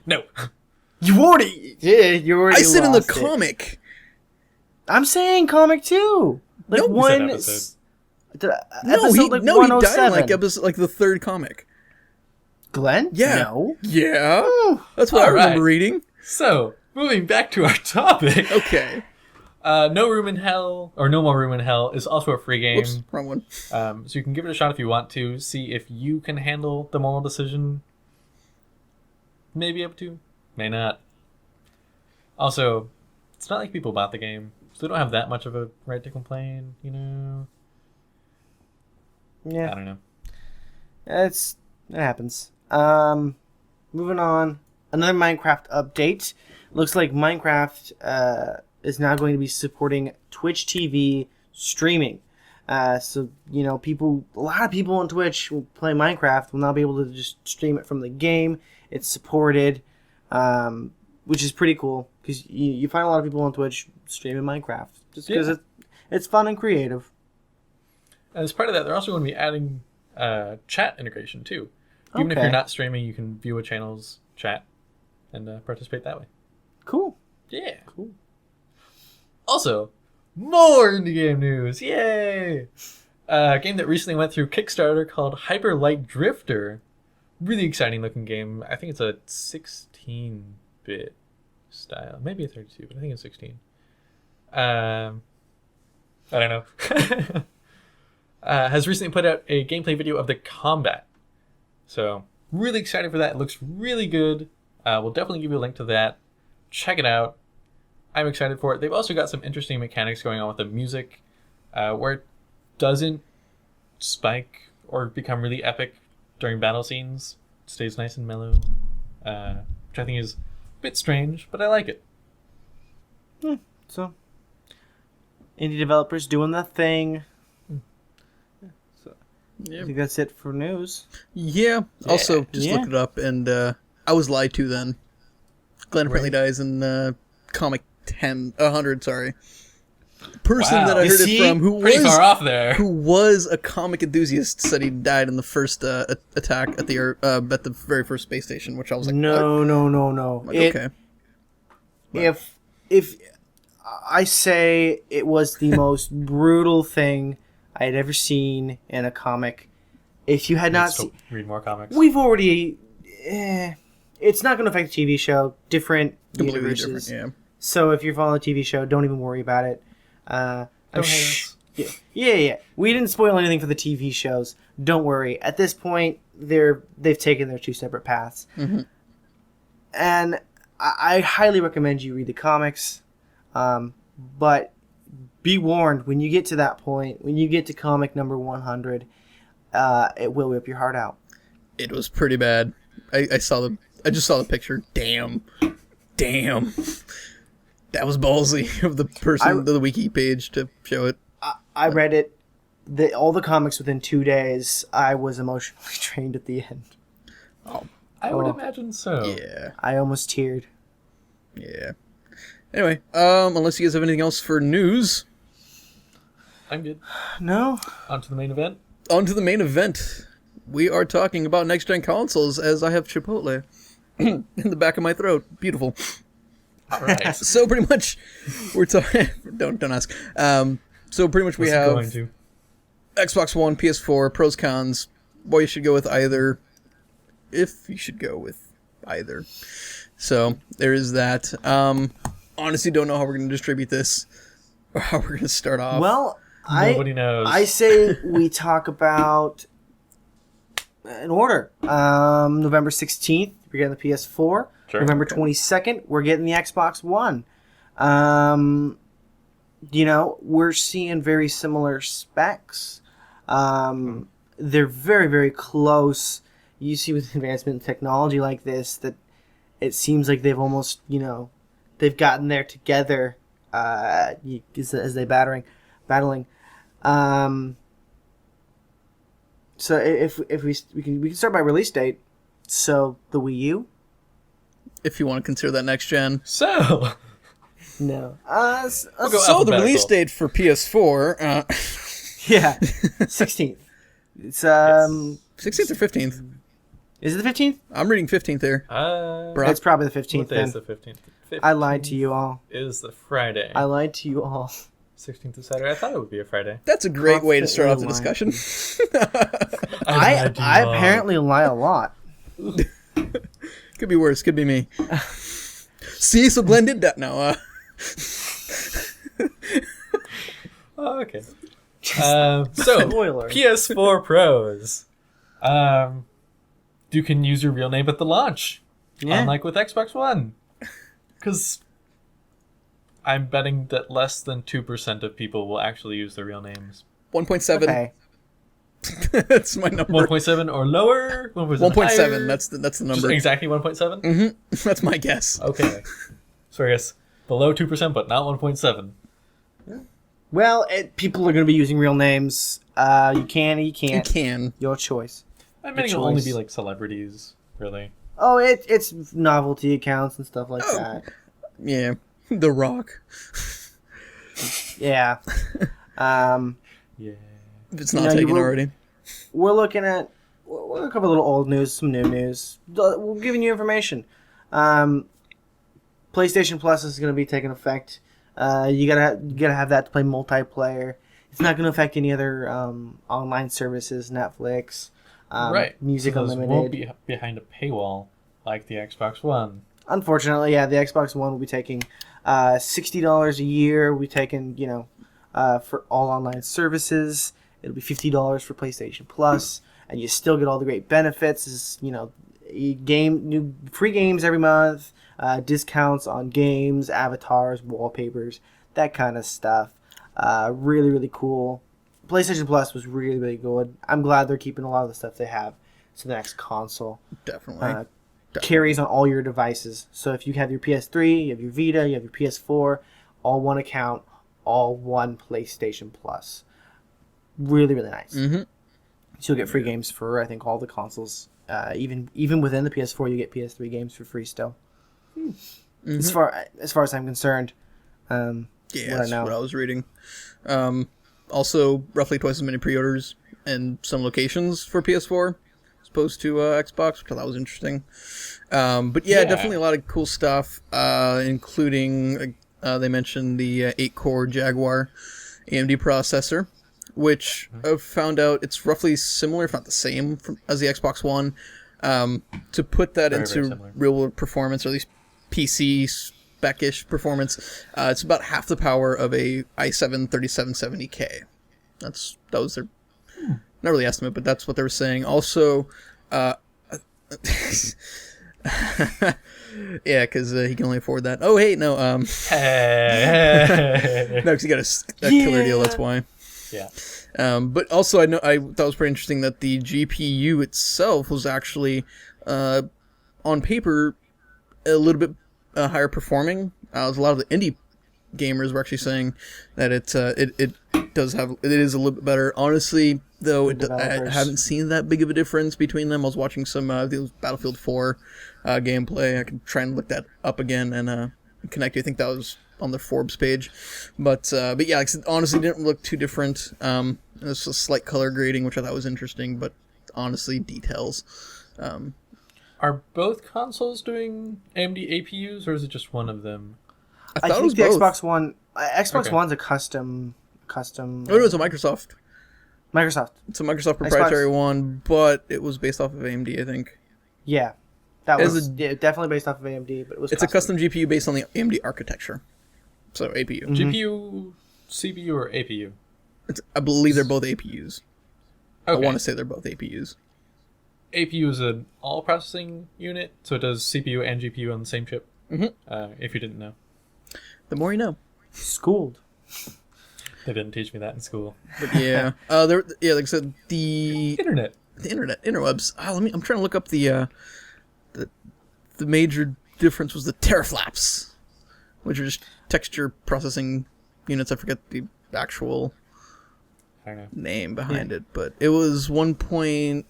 No. You already. Yeah, you already. I said in the lost it. comic. I'm saying comic too. Like Nope. one. You said No, he died in 107. like episode, like the third comic. Glenn? Yeah. No. Yeah. Oh. That's what I All right. remember reading. So, moving back to our topic. Okay. No Room in Hell, or No More Room in Hell, is also a free game. Whoops, wrong one. So you can give it a shot if you want to. See if you can handle the moral decision. May be able to, may not. Also, it's not like people bought the game, so they don't have that much of a right to complain, Yeah. I don't know. It happens. Moving on. Another Minecraft update. Looks like Minecraft is now going to be supporting Twitch TV streaming. So a lot of people on Twitch who play Minecraft will now be able to just stream it from the game. It's supported, which is pretty cool because you find a lot of people on Twitch streaming Minecraft just because it's fun and creative. And as part of that, they're also going to be adding chat integration too. Even if Okay. you're not streaming, you can view a channel's chat and participate that way. Cool. Yeah. Cool. Also, more indie game news. Yay! A game that recently went through Kickstarter called Hyper Light Drifter. Really exciting looking game. I think it's a 16-bit style. Maybe a 32, but I think it's 16. I don't know. Has recently put out a gameplay video of the combat. So, really excited for that. It looks really good. We'll definitely give you a link to that. Check it out. I'm excited for it. They've also got some interesting mechanics going on with the music, where it doesn't spike or become really epic during battle scenes. It stays nice and mellow, which I think is a bit strange, but I like it. So, indie developers doing the thing. I think that's it for news. Yeah. Also, just Yeah. looked it up, and I was lied to then. Glenn apparently dies in comic 100, sorry. Person Wow. that I You heard see? it from who Pretty far off there. who was a comic enthusiast said he died in the first attack at the very first space station, which I was like, No. what? Like, okay. If I say it was the most brutal thing I had ever seen in a comic. If you had not Let's seen, go read more comics. we've already. It's not going to affect the TV show. Different Completely universes. different, So if you're following the TV show, don't even worry about it. I'm Don't hate us. Yeah. We didn't spoil anything for the TV shows. Don't worry. At this point, they've taken their two separate paths, and I highly recommend you read the comics. But be warned, when you get to that point, when you get to comic number 100, it will rip your heart out. It was pretty bad. I just saw the picture. Damn. That was ballsy of the person, the wiki page to show it. I read it, all the comics within 2 days. I was emotionally drained at the end. I would imagine so. Yeah. I almost teared. Yeah. Anyway, unless you guys have anything else for news, I'm good. No? On to the main event. on to the main event. We are talking about next-gen consoles, as I have Chipotle in the back of my throat. Beautiful. All right. So pretty much, we're talking. Don't ask. So pretty much we What's it have going to? Xbox One, PS4, pros, cons. Why you should go with either, if you should go with either. So there is that. Honestly, don't know how we're going to distribute this or how we're going to start off. Well, Nobody knows. I say we talk about in order. November 16th, we're getting the PS4. Sure. November 22nd, we're getting the Xbox One. We're seeing very similar specs. They're very, very close. You see with advancement in technology like this that it seems like they've almost, they've gotten there together as they battling. So if we can start by release date. So the Wii U. if you want to consider that next gen. So, No. go So the alphabetical. release date for PS4, Yeah. 16th. It's 16th or 15th. Is it the 15th? I'm reading 15th there. What It's probably the 15th day is then. the 15th? I lied to you all. Is the Friday. I lied to you all. 16th is Saturday. I thought it would be a Friday. That's a great way to start off the Constantly discussion. I lied to you all. apparently lie a lot. Could be worse. Could be me. See, so Glenn did that now. Oh, okay. So, Spoiler. PS4 Pros. You can use your real name at the launch. Yeah. Unlike with Xbox One. Because I'm betting that less than 2% of people will actually use their real names. 1.7. Okay. That's my number. 1.7 or lower? 1.7. Higher? That's the Just number. exactly 1.7? Mm-hmm. That's my guess. Okay. So I guess below 2%, but not 1.7. Well, people are going to be using real names. You can, you You can't. can. Your choice. I mean, it'll only be like celebrities, really. Oh, it's novelty accounts and stuff like Oh. that. Yeah. The Rock. Yeah. Yeah. If it's not You taken will- already. We're looking at. We're going to cover a little old news, some new news. We're giving you information. PlayStation Plus is going to be taking effect. You gotta have that to play multiplayer. It's not going to affect any other online services, Netflix, Right. Music So those Unlimited. won't be behind a paywall like the Xbox One. Unfortunately, yeah, the Xbox One will be taking $60 a year. We'll be taking, for all online services. It'll be $50 for PlayStation Plus, and you still get all the great benefits. Is new free games every month, discounts on games, avatars, wallpapers, that kind of stuff. Really, really cool. PlayStation Plus was really, really good. I'm glad they're keeping a lot of the stuff they have to the next console. Definitely. Carries on all your devices. So if you have your PS3, you have your Vita, you have your PS4, all one account, all one PlayStation Plus. Really, really nice. Mm-hmm. So you'll get free games for, I think, all the consoles. Even within the PS4, you get PS3 games for free still. Mm-hmm. As far as I'm concerned, Yeah, what I that's know. what I was reading. Also, roughly twice as many pre-orders in some locations for PS4 as opposed to Xbox, which I thought was interesting. But yeah, Yeah. definitely a lot of cool stuff, including they mentioned the 8-core Jaguar AMD processor, which I've found out it's roughly similar, if not the same, as the Xbox One. To put that Very, very into similar. real-world performance, or at least PC spec-ish performance, it's about half the power of a i7 3770K. That was their not really estimate, but that's what they were saying. Also, yeah, because he can only afford that. Oh, hey, no, no, because he got a killer deal. That's why. Yeah. But also, I thought it was pretty interesting that the GPU itself was actually, on paper, a little bit higher performing. A lot of the indie gamers were actually saying that it is a little bit better. Honestly, though, I haven't seen that big of a difference between them. I was watching some Battlefield 4 gameplay. I can try and look that up again and connect you. I think that was on the Forbes page, but yeah, like I said, honestly, didn't look too different. There's a slight color grading, which I thought was interesting, but honestly, details. Are both consoles doing AMD APUs, or is it just one of them? I thought it think was the both. Xbox One. Xbox Okay. One's a custom. Oh, no, it's a Microsoft. Microsoft. It's a Microsoft proprietary one, but it was based off of AMD, I think. Yeah, that As was a- definitely based off of AMD, but it was. It's a custom GPU based on the AMD architecture, so APU. GPU, CPU, or APU? I believe they're both APUs. I Okay. want to say they're both APUs. APU is an all processing unit, so it does CPU and GPU on the same chip. Mhm. If you didn't know, The more you know. Schooled. they didn't teach me that in school. But yeah, yeah, like I said, the Internet. interwebs. I'm trying to look up the major difference was the teraflops, which are just texture processing units. I forget the actual I don't know. name behind it, but it was 1.8,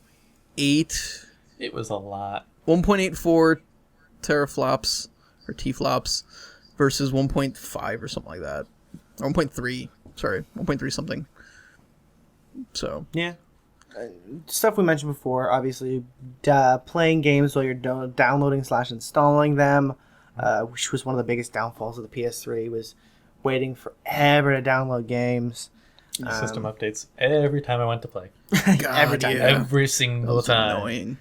It was a lot. 1.84 teraflops or T-flops versus 1.5 or something like that, or 1.3. Sorry, 1.3 something. So Yeah. Stuff we mentioned before, obviously, playing games while you're downloading / installing them, which was one of the biggest downfalls of the PS3, was waiting forever to download games. System updates every time I went to play. Every time. yeah. Every That single was time. annoying.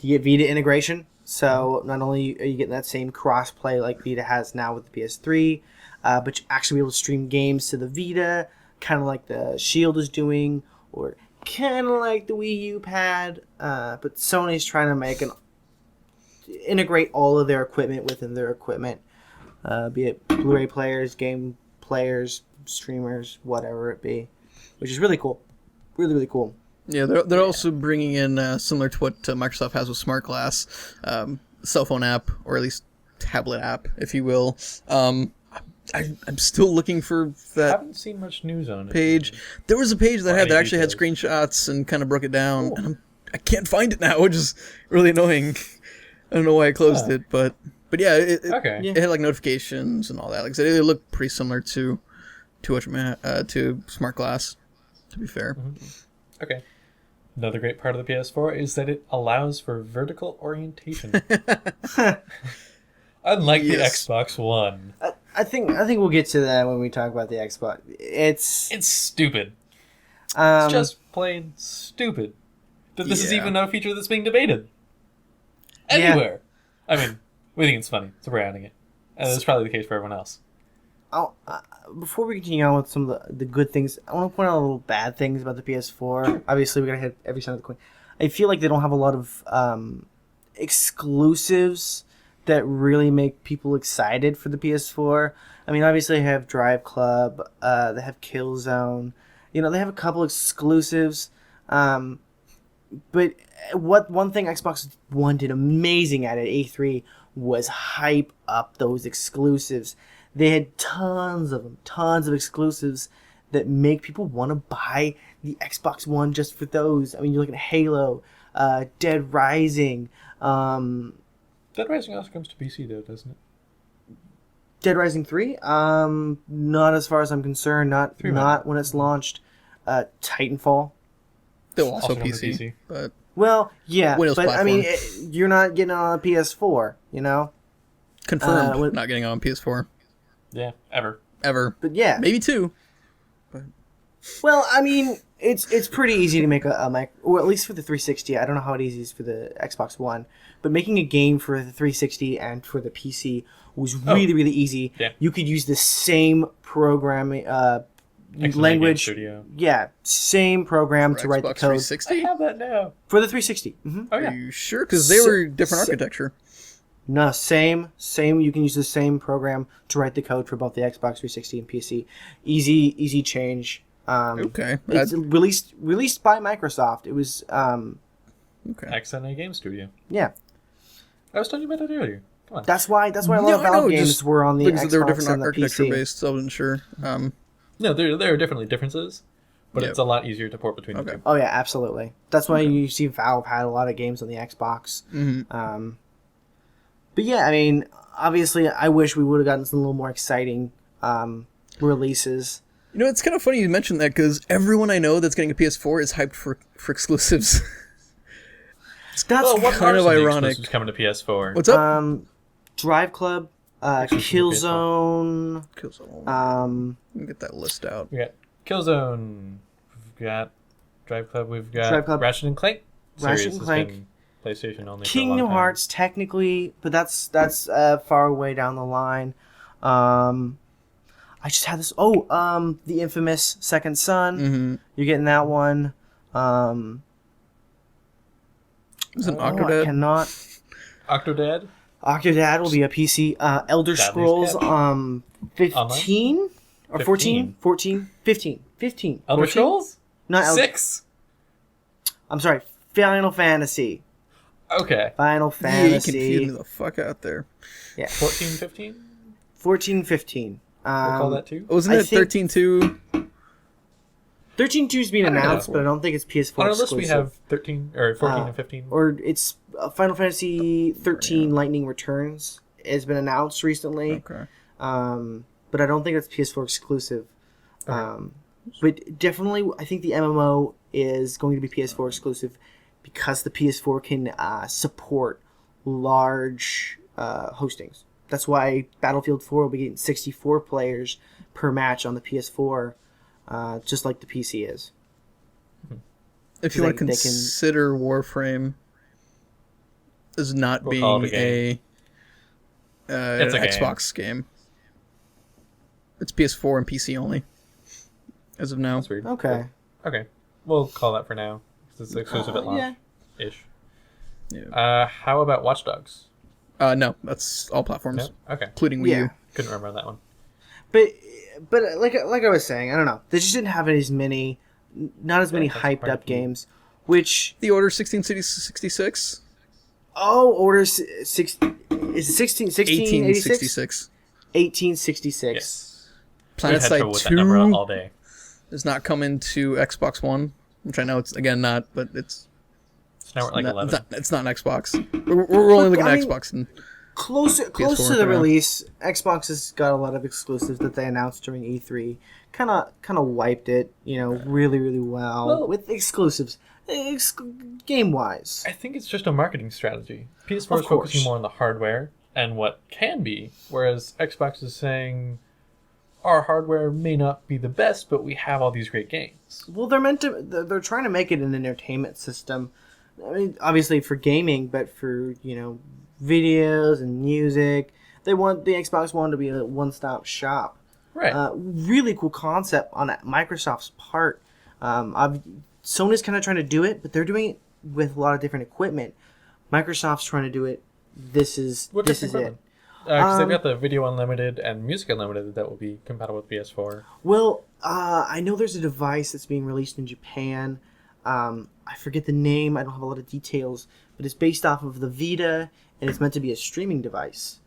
You get Vita integration, so not only are you getting that same cross-play like Vita has now with the PS3, but you actually be able to stream games to the Vita, kind of like the Shield is doing, or kind of like the Wii U pad, but Sony's trying to integrate all of their equipment within their equipment, be it Blu-ray players, game players, streamers, whatever it be, which is really cool. Really, really cool. Yeah, they're also bringing in, similar to what Microsoft has with Smart Glass, cell phone app, or at least tablet app, if you will. I'm still looking for I that haven't seen much news on it. page. There was a page that Or had any actually had details. screenshots and kind of broke it down, Cool. and I can't find it now, which is really annoying. I don't know why I closed it, but yeah, it Okay. Yeah. it had like notifications and all that. Like I said, it looked pretty similar to Smart Glass. To be fair, Okay. Another great part of the PS4 is that it allows for vertical orientation. Unlike Yes. the Xbox One. I think we'll get to that when we talk about the Xbox. It's It's stupid. um, It's just plain stupid. That this is Yeah. even a feature that's being debated. Yeah. Anywhere. I mean, we think it's funny, so we're adding it. And that's probably the case for everyone else. before we continue on with some of the good things, I want to point out a little bad things about the PS4. Obviously, we gotta hit every side of the coin. I feel like they don't have a lot of exclusives that really make people excited for the PS4. I mean, obviously, they have Drive Club, they have Killzone. You know, they have a couple exclusives. But one thing Xbox One did amazing at E3 was hype up those exclusives. They had tons of them, tons of exclusives that make people want to buy the Xbox One just for those. I mean, you look at Halo, Dead Rising, Dead Rising also comes to PC, though, doesn't it? Dead Rising 3. Not as far as I'm concerned. Not 3 not when it's launched. Titanfall. they'll also Also come to PC, PC. but Well, yeah, Windows but I mean, platform. you're not getting it on a PS4, you know. Confirmed what- not getting on PS4 Yeah, ever. ever. But yeah, Maybe 2. well, I mean, it's pretty easy to make a mic, or at least for the 360. I don't know how easy it is for the Xbox One, but making a game for the 360 and for the PC was really easy. Yeah. You could use the same programming Excellent Game language. Studio. Yeah, same program For to write the Xbox code 360? I have that now. for the 360. Oh Are yeah. you sure? Because they were different architecture. No, same. You can use the same program to write the code for both the Xbox 360 and PC. Easy change. Okay. It's released by Microsoft. It was Okay. Excellent Game Studio. yeah. I was talking about that earlier. Come on. That's why a lot No, of I know, Valve games just were on the Because they were Xbox different and the architecture PC. based, so I wasn't sure. No, there are definitely differences, but Yep. it's a lot easier to port between the Okay. two. Oh yeah, absolutely. That's why you see Valve had a lot of games on the Xbox. Mhm. But yeah, I mean, obviously, I wish we would have gotten some little more exciting releases. You know, it's kind of funny you mentioned that because everyone I know that's getting a PS4 is hyped for exclusives. That's Well, what kind are of some of the ironic. exclusives coming to PS4? What's up? Drive Club, Killzone. Killzone. Let me get that list out. We got Killzone. We've got Drive Club. We've got Drive Club. Ratchet and Clank. Ratchet Series and has Clank. been PlayStation only. Kingdom for a long time. Hearts, technically, but that's far away down the line. I just had this. The infamous Second Son. Mm-hmm. You're getting that one. Is it I Octodad? cannot. Octodad. Octodad will be a PC. Elder Daddy's Scrolls Catch. 15 or 14? 14? 15. 15. Elder 14? Scrolls. Not 6. I'm sorry. Final Fantasy. Okay. Final Yeah, you confused Fantasy. me the fuck out there. 14, 15. 14, 15. We'll call that too. Wasn't I it think- 13.2? 13.2 is being I don't know. announced, but I don't think it's PS4 On our list, exclusive. we have 13 or 14 and 15. Or it's Final Fantasy 13 Lightning Returns has been announced recently. Okay. But I don't think it's PS4 exclusive. But definitely, I think the MMO is going to be PS4 exclusive because the PS4 can support large hostings. That's why Battlefield 4 will be getting 64 players per match on the PS4, just like the PC is. If you want to They can- consider Warframe as not We'll call it being It's a game. Xbox game. It's PS4 and PC only, as of now. That's weird. Okay. Okay. We'll call that for now. 'Cause it's exclusive at launch. Ish. Yeah. How about Watch Dogs? No, that's all platforms, No? Okay. including Wii Yeah. U. Couldn't remember on that one. But like I was saying, I don't know. They just didn't have not as many that's hyped part up of the- games. Which The Order 1666? Order 6 is it 1686? 1866. 1866. Yes. We Planet had Side trouble with that number 2 all day. is not coming to Xbox One, which I know it's, again, not, but it's... So now we're at like not, 11. it's not an Xbox. We're only looking I at mean- Xbox. And Close PS4 to the for now. release, Xbox has got a lot of exclusives that they announced during E3. Kind of wiped it, really well, Well- with exclusives, game wise. I think it's just a marketing strategy. PS4 Of is focusing course. more on the hardware and what can be, whereas Xbox is saying our hardware may not be the best, but we have all these great games. Well, they're trying to make it an entertainment system. I mean, obviously for gaming, but for videos and music, they want the Xbox One to be a one-stop shop. Right. Really cool concept on Microsoft's part. Sony's kind of trying to do it, but they're doing it with a lot of different equipment. Microsoft's trying to do it. This is What this different is it. equipment? Because they've got the Video Unlimited and Music Unlimited that will be compatible with PS4. Well, I know there's a device that's being released in Japan. I forget the name. I don't have a lot of details, but it's based off of the Vita, and it's meant to be a streaming device.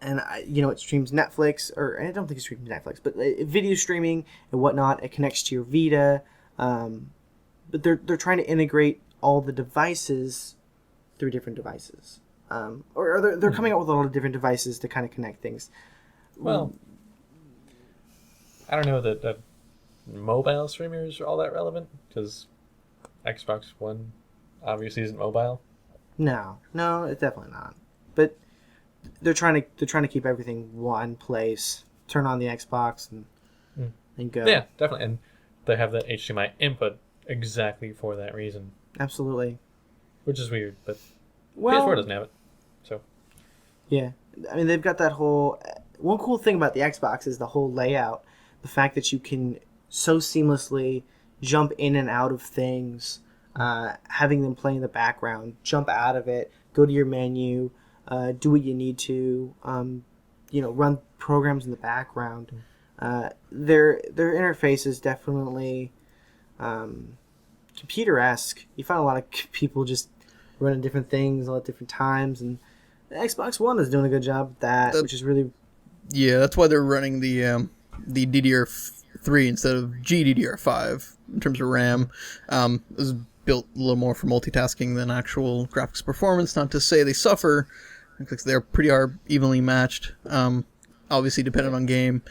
It streams Netflix, or I don't think it streams Netflix, but video streaming and whatnot. It connects to your Vita, but they're trying to integrate all the devices through different devices, or they're coming out with a lot of different devices to kind of connect things. Well, I don't know that mobile streamers are all that relevant, because Xbox One obviously isn't mobile. No, it's definitely not. But they're trying to keep everything one place. Turn on the Xbox and go. Yeah, definitely. And they have that HDMI input exactly for that reason, Absolutely. which is weird, but Well, PS4 doesn't have it. So yeah. I mean, they've got that whole. One cool thing about the Xbox is the whole layout. The fact that you can so seamlessly jump in and out of things, having them play in the background, jump out of it, go to your menu, do what you need to, run programs in the background. Their interface is definitely computer-esque. You find a lot of people just running different things all at different times, and the Xbox One is doing a good job of that, which is really... Yeah, that's why they're running the DDR3 instead of GDDR5 in terms of RAM. It was built a little more for multitasking than actual graphics performance. Not to say they suffer, because they're pretty evenly matched. Obviously dependent on game,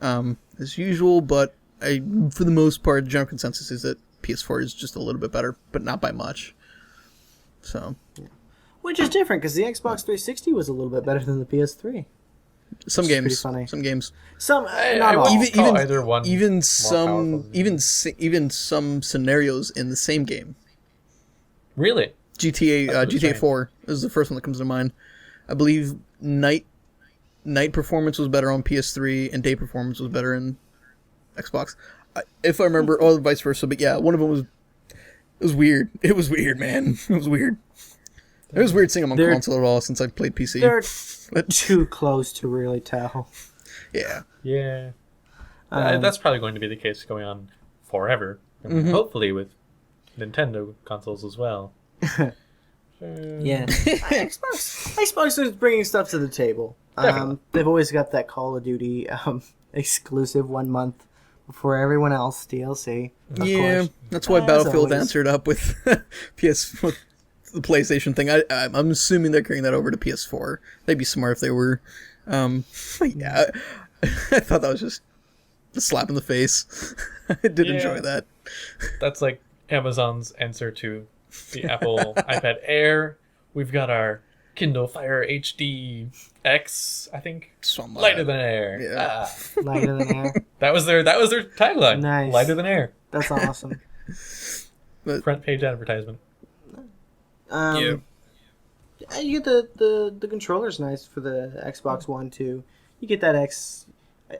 as usual, but for the most part, the general consensus is that PS4 is just a little bit better, but not by much. So, Which is different, because the Xbox 360 was a little bit better than the PS3. some Which is pretty games, funny. some games, Some, I not all. wouldn't call either one even more some, powerful than even some scenarios in the same game. really. GTA That's GTA insane. 4 is the first one that comes to mind. I believe night performance was better on PS3 and day performance was better in Xbox. If I remember, or vice versa. But yeah, one of them was. It was weird. It was weird, man. It was weird. It was weird seeing them on They're- console at all since I played PC. They're But too close to really tell. yeah, Yeah. Um, That's probably going to be the case going on forever. And hopefully with Nintendo consoles as well. Yeah. Xbox is bringing stuff to the table. Definitely. They've always got that Call of Duty exclusive 1 month before everyone else DLC. Of yeah. course. That's why As Battlefield always. answered up with with the PlayStation thing. I'm assuming they're carrying that over to PS4. They'd be smart if they were. Yeah, I thought that was just a slap in the face. I did Yeah. enjoy that. That's like Amazon's answer to the Apple iPad Air. We've got our Kindle Fire HD X, I think. Something like Lighter that. than air. Yeah. Ah. Lighter than air. That was their tagline. Nice. Lighter than air. That's awesome. Front page advertisement. Yeah. You get the controller's nice for the Xbox One too. You get that X.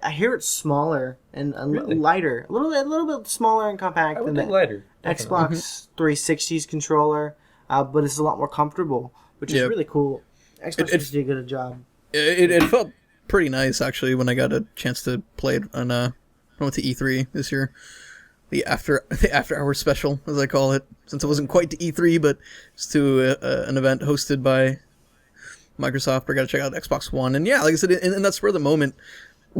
I hear it's smaller and Really? lighter, a little bit smaller and compact I than would the think lighter. definitely. Xbox 360's controller, but it's a lot more comfortable, which is Yeah. really cool. Xbox It- 360 did a good job. It felt pretty nice actually when I got a chance to play it on I went to E3 this year. The after hour special, as I call it, since it wasn't quite to E3, but it's to an event hosted by Microsoft. I got to check out Xbox One, and yeah, like I said, and that's where the moment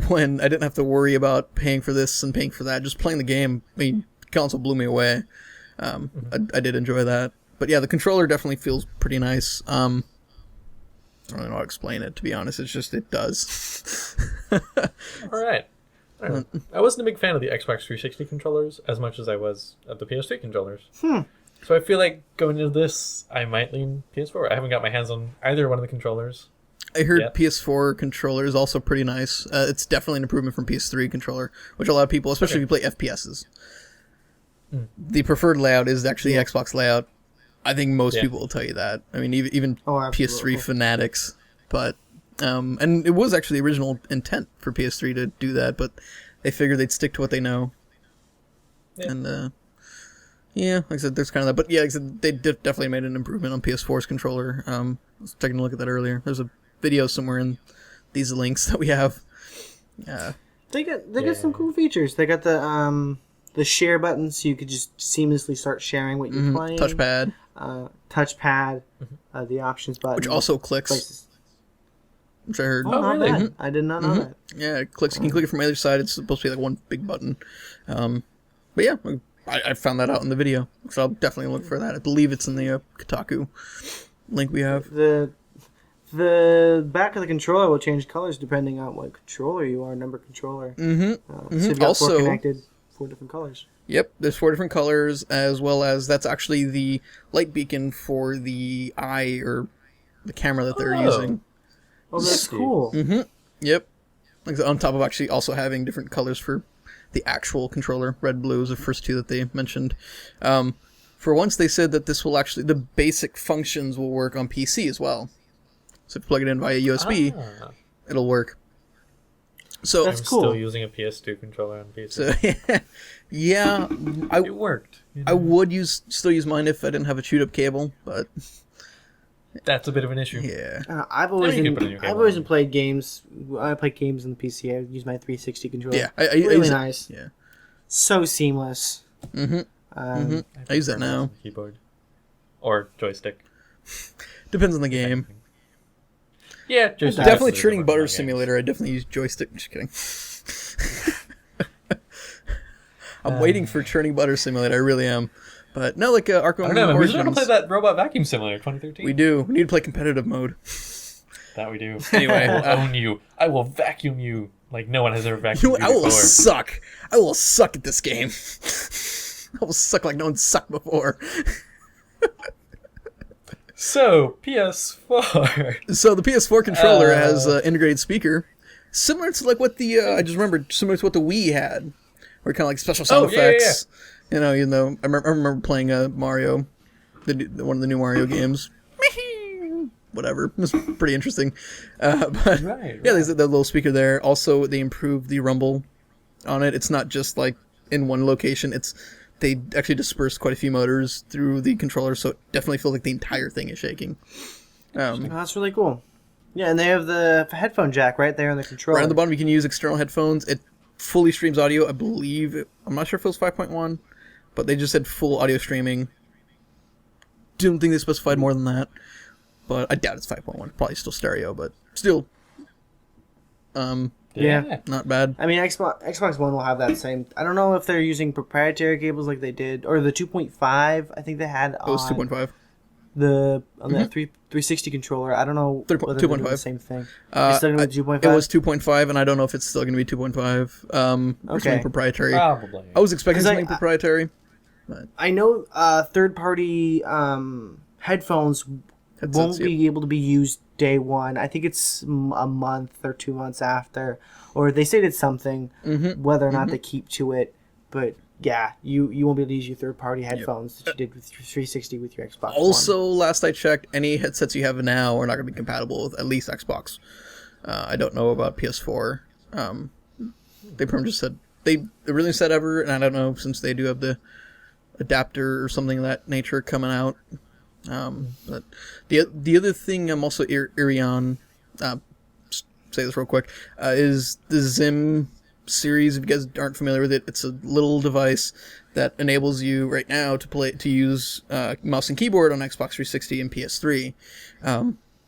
when I didn't have to worry about paying for this and paying for that, just playing the game. I mean, console blew me away. I did enjoy that, but yeah, the controller definitely feels pretty nice. I don't really know how to explain it, to be honest. It's just, it does. All right. I wasn't a big fan of the Xbox 360 controllers as much as I was of the PS3 controllers. So I feel like going into this, I might lean PS4. I haven't got my hands on either one of the controllers. I heard Yep. PS4 controller is also pretty nice. It's definitely an improvement from PS3 controller, which a lot of people, especially if you play FPSs. The preferred layout is actually the Xbox layout. I think most Yeah. people will tell you that. I mean, even Oh, PS3 absolutely. fanatics. But and it was actually the original intent for PS3 to do that, but they figured they'd stick to what they know. Yeah. And yeah, like I said, there's kind of that. But yeah, like I said, they definitely made an improvement on PS4's controller. I was taking a look at that earlier. There's a video somewhere in these links that we have. They got some cool features. They got the share button, so you could just seamlessly start sharing what you're playing. Touchpad, Touchpad, the options button, which also clicks, places. which I heard. Oh, Oh, not really? bad. I did not know that. Yeah, it clicks. You can click it from either side. It's supposed to be like one big button. But yeah, I found that out in the video, so I'll definitely look for that. I believe it's in the Kotaku link we have. The back of the controller will change colors depending on what controller you are, number controller. So you've got Also- four different colors. Yep, there's 4 different colors, as well as that's actually the light beacon for the eye or the camera that they're Oh. using. Oh, that's Nifty. cool. Yep. Like on top of actually also having different colors for the actual controller. Red, blue is the first two that they mentioned. For once, they said that this will actually, the basic functions will work on PC as well. So if you plug it in via USB, it'll work. So That's I'm cool. still using a PS2 controller on PC. So yeah, It worked. I would still use mine if I didn't have a chewed up cable, but That's a bit of an issue. yeah. I've always you can put a new I've cable always on. played games. I play games on the PC. I use my 360 controller. Yeah, I really use it. nice. Yeah. So seamless. I use that prefer mouse now. and keyboard or joystick. Depends on the game. Yeah, joystick. Definitely is Churning different Butter from my games. Simulator. I definitely use joystick. Just kidding. I'm waiting for Churning Butter Simulator. I really am. But no, like Arkham I don't know, man. We still Origins. haven't played that Robot Vacuum Simulator 2013. We do. We need to play competitive mode. That we do. Anyway, I will own you. I will vacuum you like no one has ever vacuumed You know what? you I will before. suck. I will suck at this game. I will suck like no one sucked before. So, PS4. So the PS4 controller has integrated speaker, similar to like what the I just remembered, similar to what the Wii had, where kind of like special sound yeah, yeah, effects. You know, I remember playing Mario, one of the new Mario games. Whatever, it was pretty interesting. But Right, yeah, there's the little speaker there. Also, they improved the rumble on it. It's not just like in one location. They actually dispersed quite a few motors through the controller, so it definitely feels like the entire thing is shaking. Oh, that's really cool. Yeah, and they have the headphone jack right there on the controller. Right on the bottom, you can use external headphones. It fully streams audio, I believe. I'm not sure if it was 5.1, but they just said full audio streaming. Didn't think they specified more than that, but I doubt it's 5.1. Probably still stereo, but still, Yeah. not bad. I mean, Xbox One will have that same. I don't know if they're using proprietary cables like they did, or the 2.5. I think they had on It was 2.5. the 360 controller. I don't know whether they're doing the 2.5. same thing. It's starting with 2.5. It was 2.5, and I don't know if it's still going to be 2.5. Or Okay. something proprietary. Probably. I was expecting 'Cause something proprietary. I know third-party headphones won't yep. be able to be used day one. I think it's a month or 2 months after, or they stated something. Whether or not they keep to it, but yeah, you won't be able to use your third-party headphones that you did with your 360 with your Xbox One. Also, last I checked, any headsets you have now are not going to be compatible with at least Xbox. I don't know about PS4. They pretty much just said they really said ever, and I don't know since they do have the adapter or something of that nature coming out. But the other thing I'm also eerie on, say this real quick, is the Zim series. If you guys aren't familiar with it, it's a little device that enables you right now to use mouse and keyboard on Xbox 360 and PS3.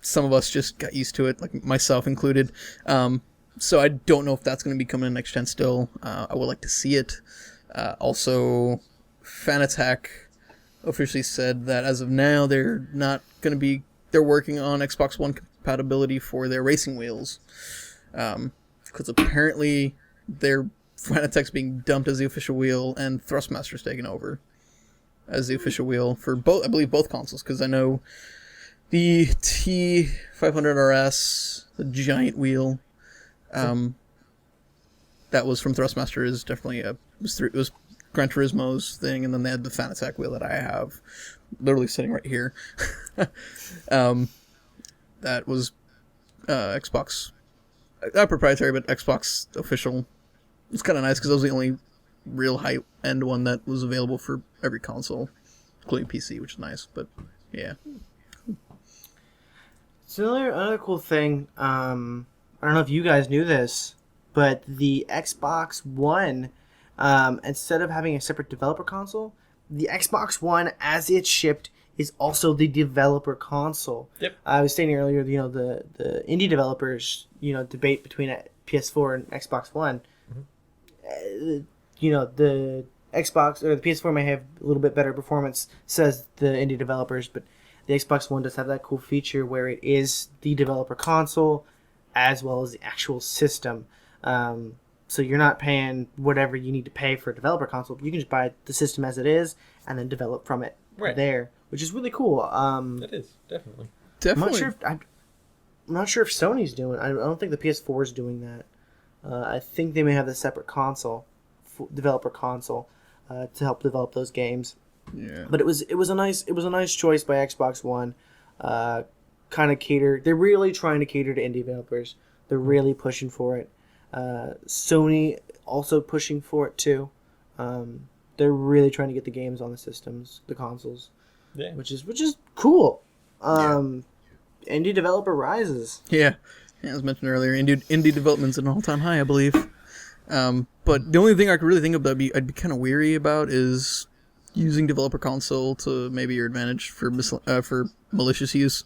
Some of us just got used to it, like myself included. So I don't know if that's going to be coming in next gen still. I would like to see it. Also, Fanatec officially said that as of now they're not going to be. They're working on Xbox One compatibility for their racing wheels, because apparently their Fanatec's being dumped as the official wheel and Thrustmaster's taken over as the official wheel for both. I believe both consoles, because I know the T500RS, the giant wheel, that was from Thrustmaster, is definitely it was Gran Turismo's thing, and then they had the Fanatec wheel that I have, literally sitting right here. That was Xbox, not proprietary, but Xbox official. It's kind of nice because that was the only real high-end one that was available for every console, including PC, which is nice. But yeah, So another cool thing. I don't know if you guys knew this, but the Xbox One, instead of having a separate developer console, the Xbox One, as it's shipped, is also the developer console. Yep. I was saying earlier, the indie developers, debate between a PS4 and Xbox One. The Xbox or the PS4 may have a little bit better performance, says the indie developers, but the Xbox One does have that cool feature where it is the developer console as well as the actual system. So you're not paying whatever you need to pay for a developer console. You can just buy the system as it is and then develop from it Right. there, which is really cool. It is, definitely. I'm not sure if I'm not sure if Sony's doing. I don't think the PS4 is doing that. I think they may have a separate console, developer console, to help develop those games. Yeah. But it was a nice choice by Xbox One. Kind of cater. They're really trying to cater to indie developers. They're really pushing for it. Sony also pushing for it too. They're really trying to get the games on the systems, the consoles, which is cool. Indie developer rises. Yeah. As mentioned earlier, indie development's at an all-time high, I believe. But the only thing I could really think of that I'd be kind of weary about is using developer console to maybe your advantage for malicious use.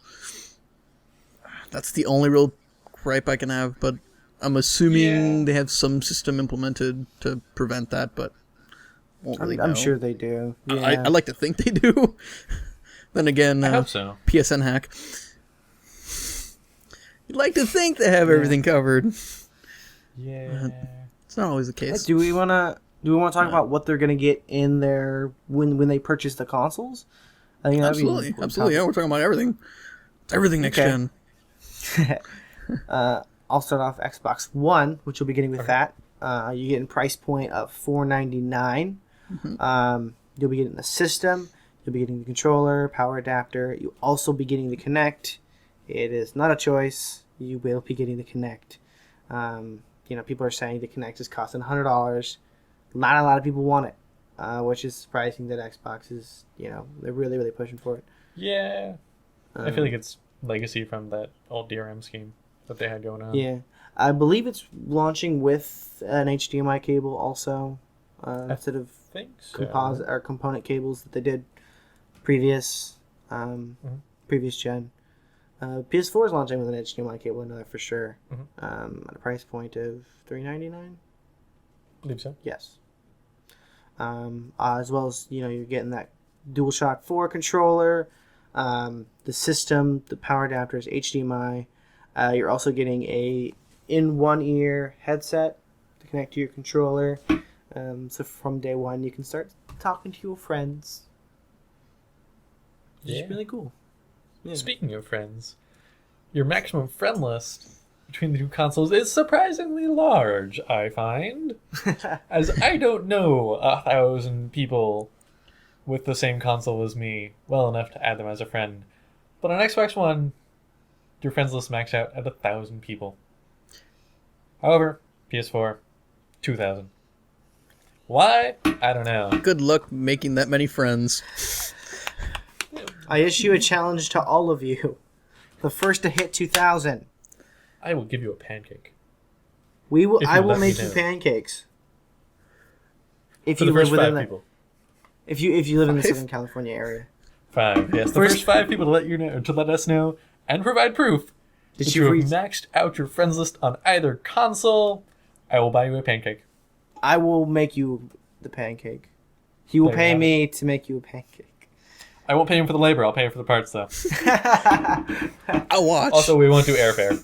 That's the only real gripe I can have, but I'm assuming they have some system implemented to prevent that, but won't really I'm know. sure they do. Yeah. I like to think they do. Then again, I hope so. PSN hack. You'd like to think they have everything covered. Yeah. It's not always the case. Do we want to talk about what they're gonna get in their when they purchase the consoles? I think that'd be Absolutely. Yeah, we're talking about everything. Everything next gen. I'll start off Xbox One, which you'll be getting with that. You get a price point of $499. You'll be getting the system. You'll be getting the controller, power adapter. You'll also be getting the Kinect. It is not a choice. You will be getting the Kinect. People are saying the Kinect is costing $100. Not a lot of people want it, which is surprising that Xbox is, they're really, really pushing for it. Yeah. I feel like it's legacy from that old DRM scheme that they had going on. Yeah. I believe it's launching with an HDMI cable also, instead of Think so. composite or component cables that they did previous gen. PS4 is launching with an HDMI cable, I know that for sure. At a price point of $399. I believe so. Yes. As well as you're getting that DualShock 4 controller, the system, the power adapters, HDMI. You're also getting a in-one-ear headset to connect to your controller. So from day one, you can start talking to your friends. Which is really cool. Yeah. Speaking of friends, your maximum friend list between the two consoles is surprisingly large, I find. As I don't know 1,000 people with the same console as me well enough to add them as a friend. But on Xbox One, your friends list maxed out at 1,000 people. However, PS4, 2,000. Why? I don't know. Good luck making that many friends. I issue a challenge to all of you. The first to hit 2,000. I will give you a pancake. I will let me make you know. pancakes. If For you the live first within 5 people. If you live in the Southern California area. 5, yes. The first 5 people to let us know and provide proof that you have maxed out your friends list on either console, I will buy you a pancake. I will make you the pancake. He will There you pay have me to make you a pancake. I won't pay him for the labor. I'll pay him for the parts, though. I'll watch. Also, we won't do airfare.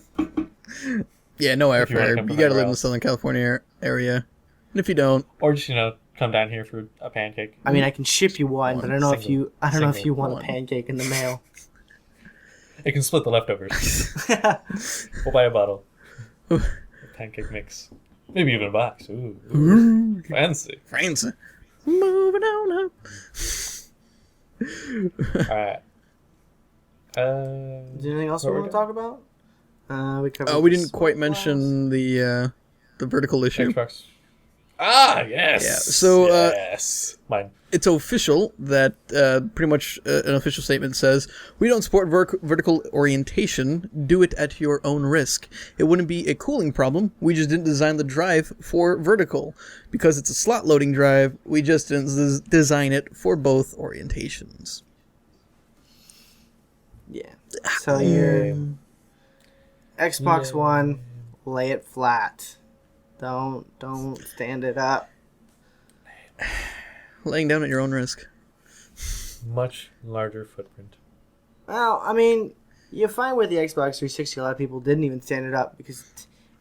Yeah, no you wanna airfare. come You from gotta anywhere live in the else. Southern California area. And if you don't, Or just, come down here for a pancake. I mean, I can ship you one, but I don't know if you Single want one. a pancake in the mail. It can split the leftovers. We'll buy a bottle. A pancake mix. Maybe even a box. Ooh. Fancy. France. Moving on up. Alright. Is there anything else we What want to talk about? We covered. We didn't quite mention the vertical issue. Xbox. Ah, yes. Yeah, so, yes. Mine. It's official that pretty much an official statement says, we don't support vertical orientation. Do it at your own risk. It wouldn't be a cooling problem. We just didn't design the drive for vertical. Because it's a slot loading drive, we just didn't design it for both orientations. Yeah. So your Xbox One, lay it flat. Don't stand it up. Laying down at your own risk. Much larger footprint. Well, I mean, you find with the Xbox 360, a lot of people didn't even stand it up because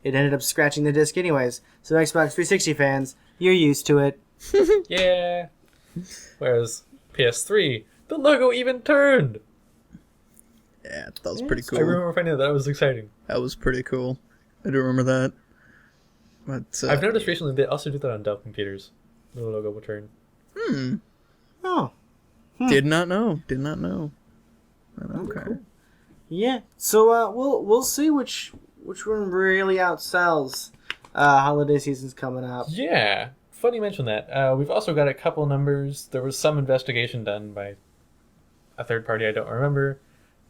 it ended up scratching the disc anyways. So Xbox 360 fans, you're used to it. Yeah. Whereas PS3, the logo even turned. Yeah, that was pretty I cool. remember finding that was exciting. That was pretty cool. I do remember that. But I've noticed recently they also do that on Dell computers. The logo will turn. Oh, Did not know. Did not know. Okay. yeah. So we'll see which one really outsells. Holiday season's coming up. Yeah, funny you mention that. We've also got a couple numbers. There was some investigation done by a third party I don't remember.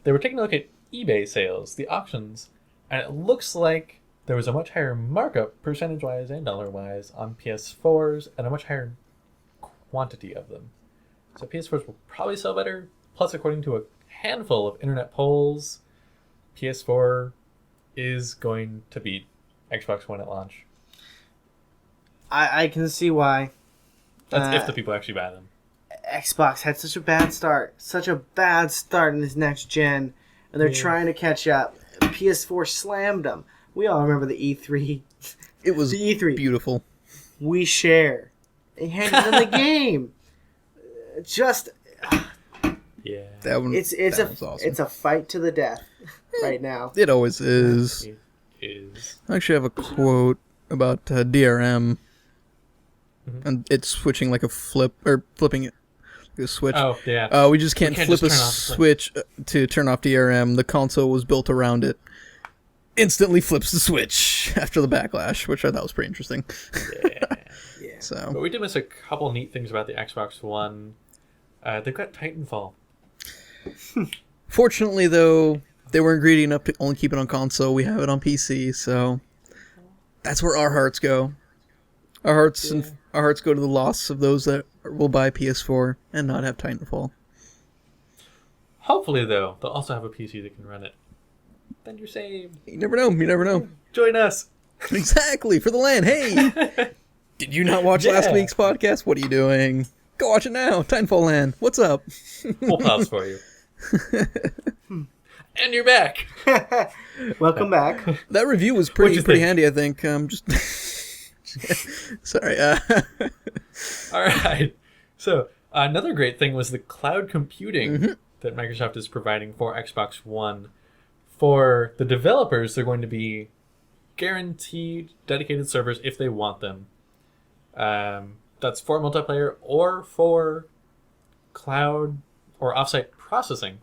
They were taking a look at eBay sales, the auctions, and it looks like there was a much higher markup, percentage-wise and dollar-wise, on PS4s, and a much higher quantity of them. So PS4s will probably sell better. Plus, according to a handful of internet polls, PS4 is going to beat Xbox One at launch. I can see why. That's if the people actually buy them. Xbox had such a bad start in this next gen, and they're trying to catch up. PS4 slammed them. We all remember the E3. It was the E3. beautiful. We share. They handed them the game. Just Yeah. That one. it's that was awesome. it's a fight to the death right now. It always is. It is. I actually have a quote about DRM, and it's switching like a flipping it like a switch. Oh, yeah. We just can't flip just a turn off the switch to turn off DRM. The console was built around it. Instantly flips the switch after the backlash, which I thought was pretty interesting. Yeah. Yeah. So But we did miss a couple neat things about the Xbox One. They've got Titanfall. fortunately, though, they weren't greedy enough to only keep it on console. We have it on PC, so that's where our hearts go. Our hearts go to the loss of those that will buy PS4 and not have Titanfall. Hopefully, though, they'll also have a PC that can run it. Then you're saved. You never know. You never know. Join us. Exactly, for the LAN. Hey! Did you not watch last week's podcast? What are you doing? Go watch it now. Titanfall LAN. What's up? We'll pause for you. And you're back. Welcome back. That review was What'd you pretty think? handy, I think. Just sorry. All right. So, another great thing was the cloud computing that Microsoft is providing for Xbox One. For the developers, they're going to be guaranteed dedicated servers if they want them. That's for multiplayer or for cloud or offsite processing.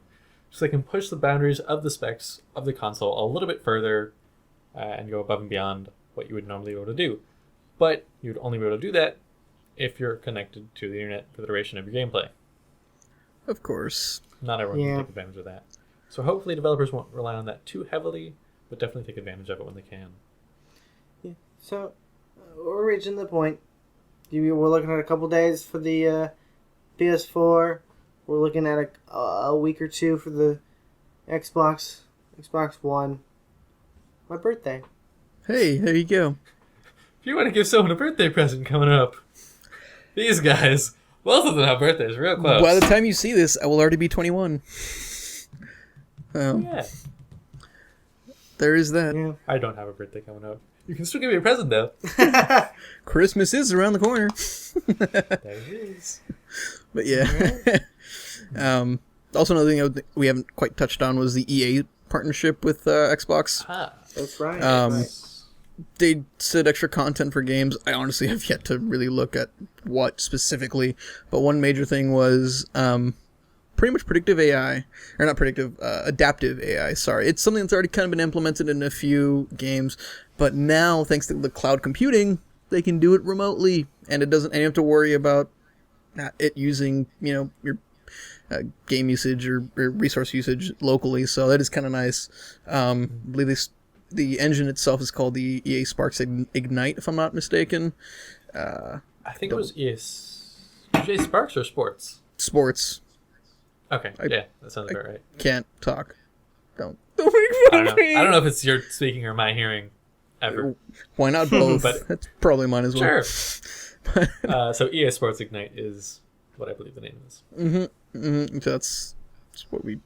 So they can push the boundaries of the specs of the console a little bit further and go above and beyond what you would normally be able to do. But you'd only be able to do that if you're connected to the internet for the duration of your gameplay. Of course. Not everyone can take advantage of that. So hopefully developers won't rely on that too heavily, but definitely take advantage of it when they can. Yeah. So we're reaching the point. We're looking at a couple days for the PS4. We're looking at a week or two for the Xbox One. My birthday. Hey, there you go. If you want to give someone a birthday present coming up, these guys, both of them have birthdays real close. By the time you see this, I will already be 21. Yeah. There is that. Yeah. I don't have a birthday coming up. You can still give me a present, though. Christmas is around the corner. There it is. But yeah. Also, another thing we haven't quite touched on was the EA partnership with Xbox. Ah. That's right. They said extra content for games. I honestly have yet to really look at what specifically, but one major thing was pretty much predictive AI, or not predictive, adaptive AI, sorry. It's something that's already kind of been implemented in a few games, but now, thanks to the cloud computing, they can do it remotely, and it doesn't, and you have to worry about it using, your game usage or resource usage locally, so that is kind of nice. I believe the engine itself is called the EA Sparks Ignite, if I'm not mistaken. I think it was EA Sparks or Sports? Sports. Okay, yeah, that sounds about right. Can't talk. Don't I make don't fun know. of me. I don't know if it's your speaking or my hearing ever. Why not both? But- That's probably mine as well. Sure. So EA Sports Ignite is what I believe the name is. That's what we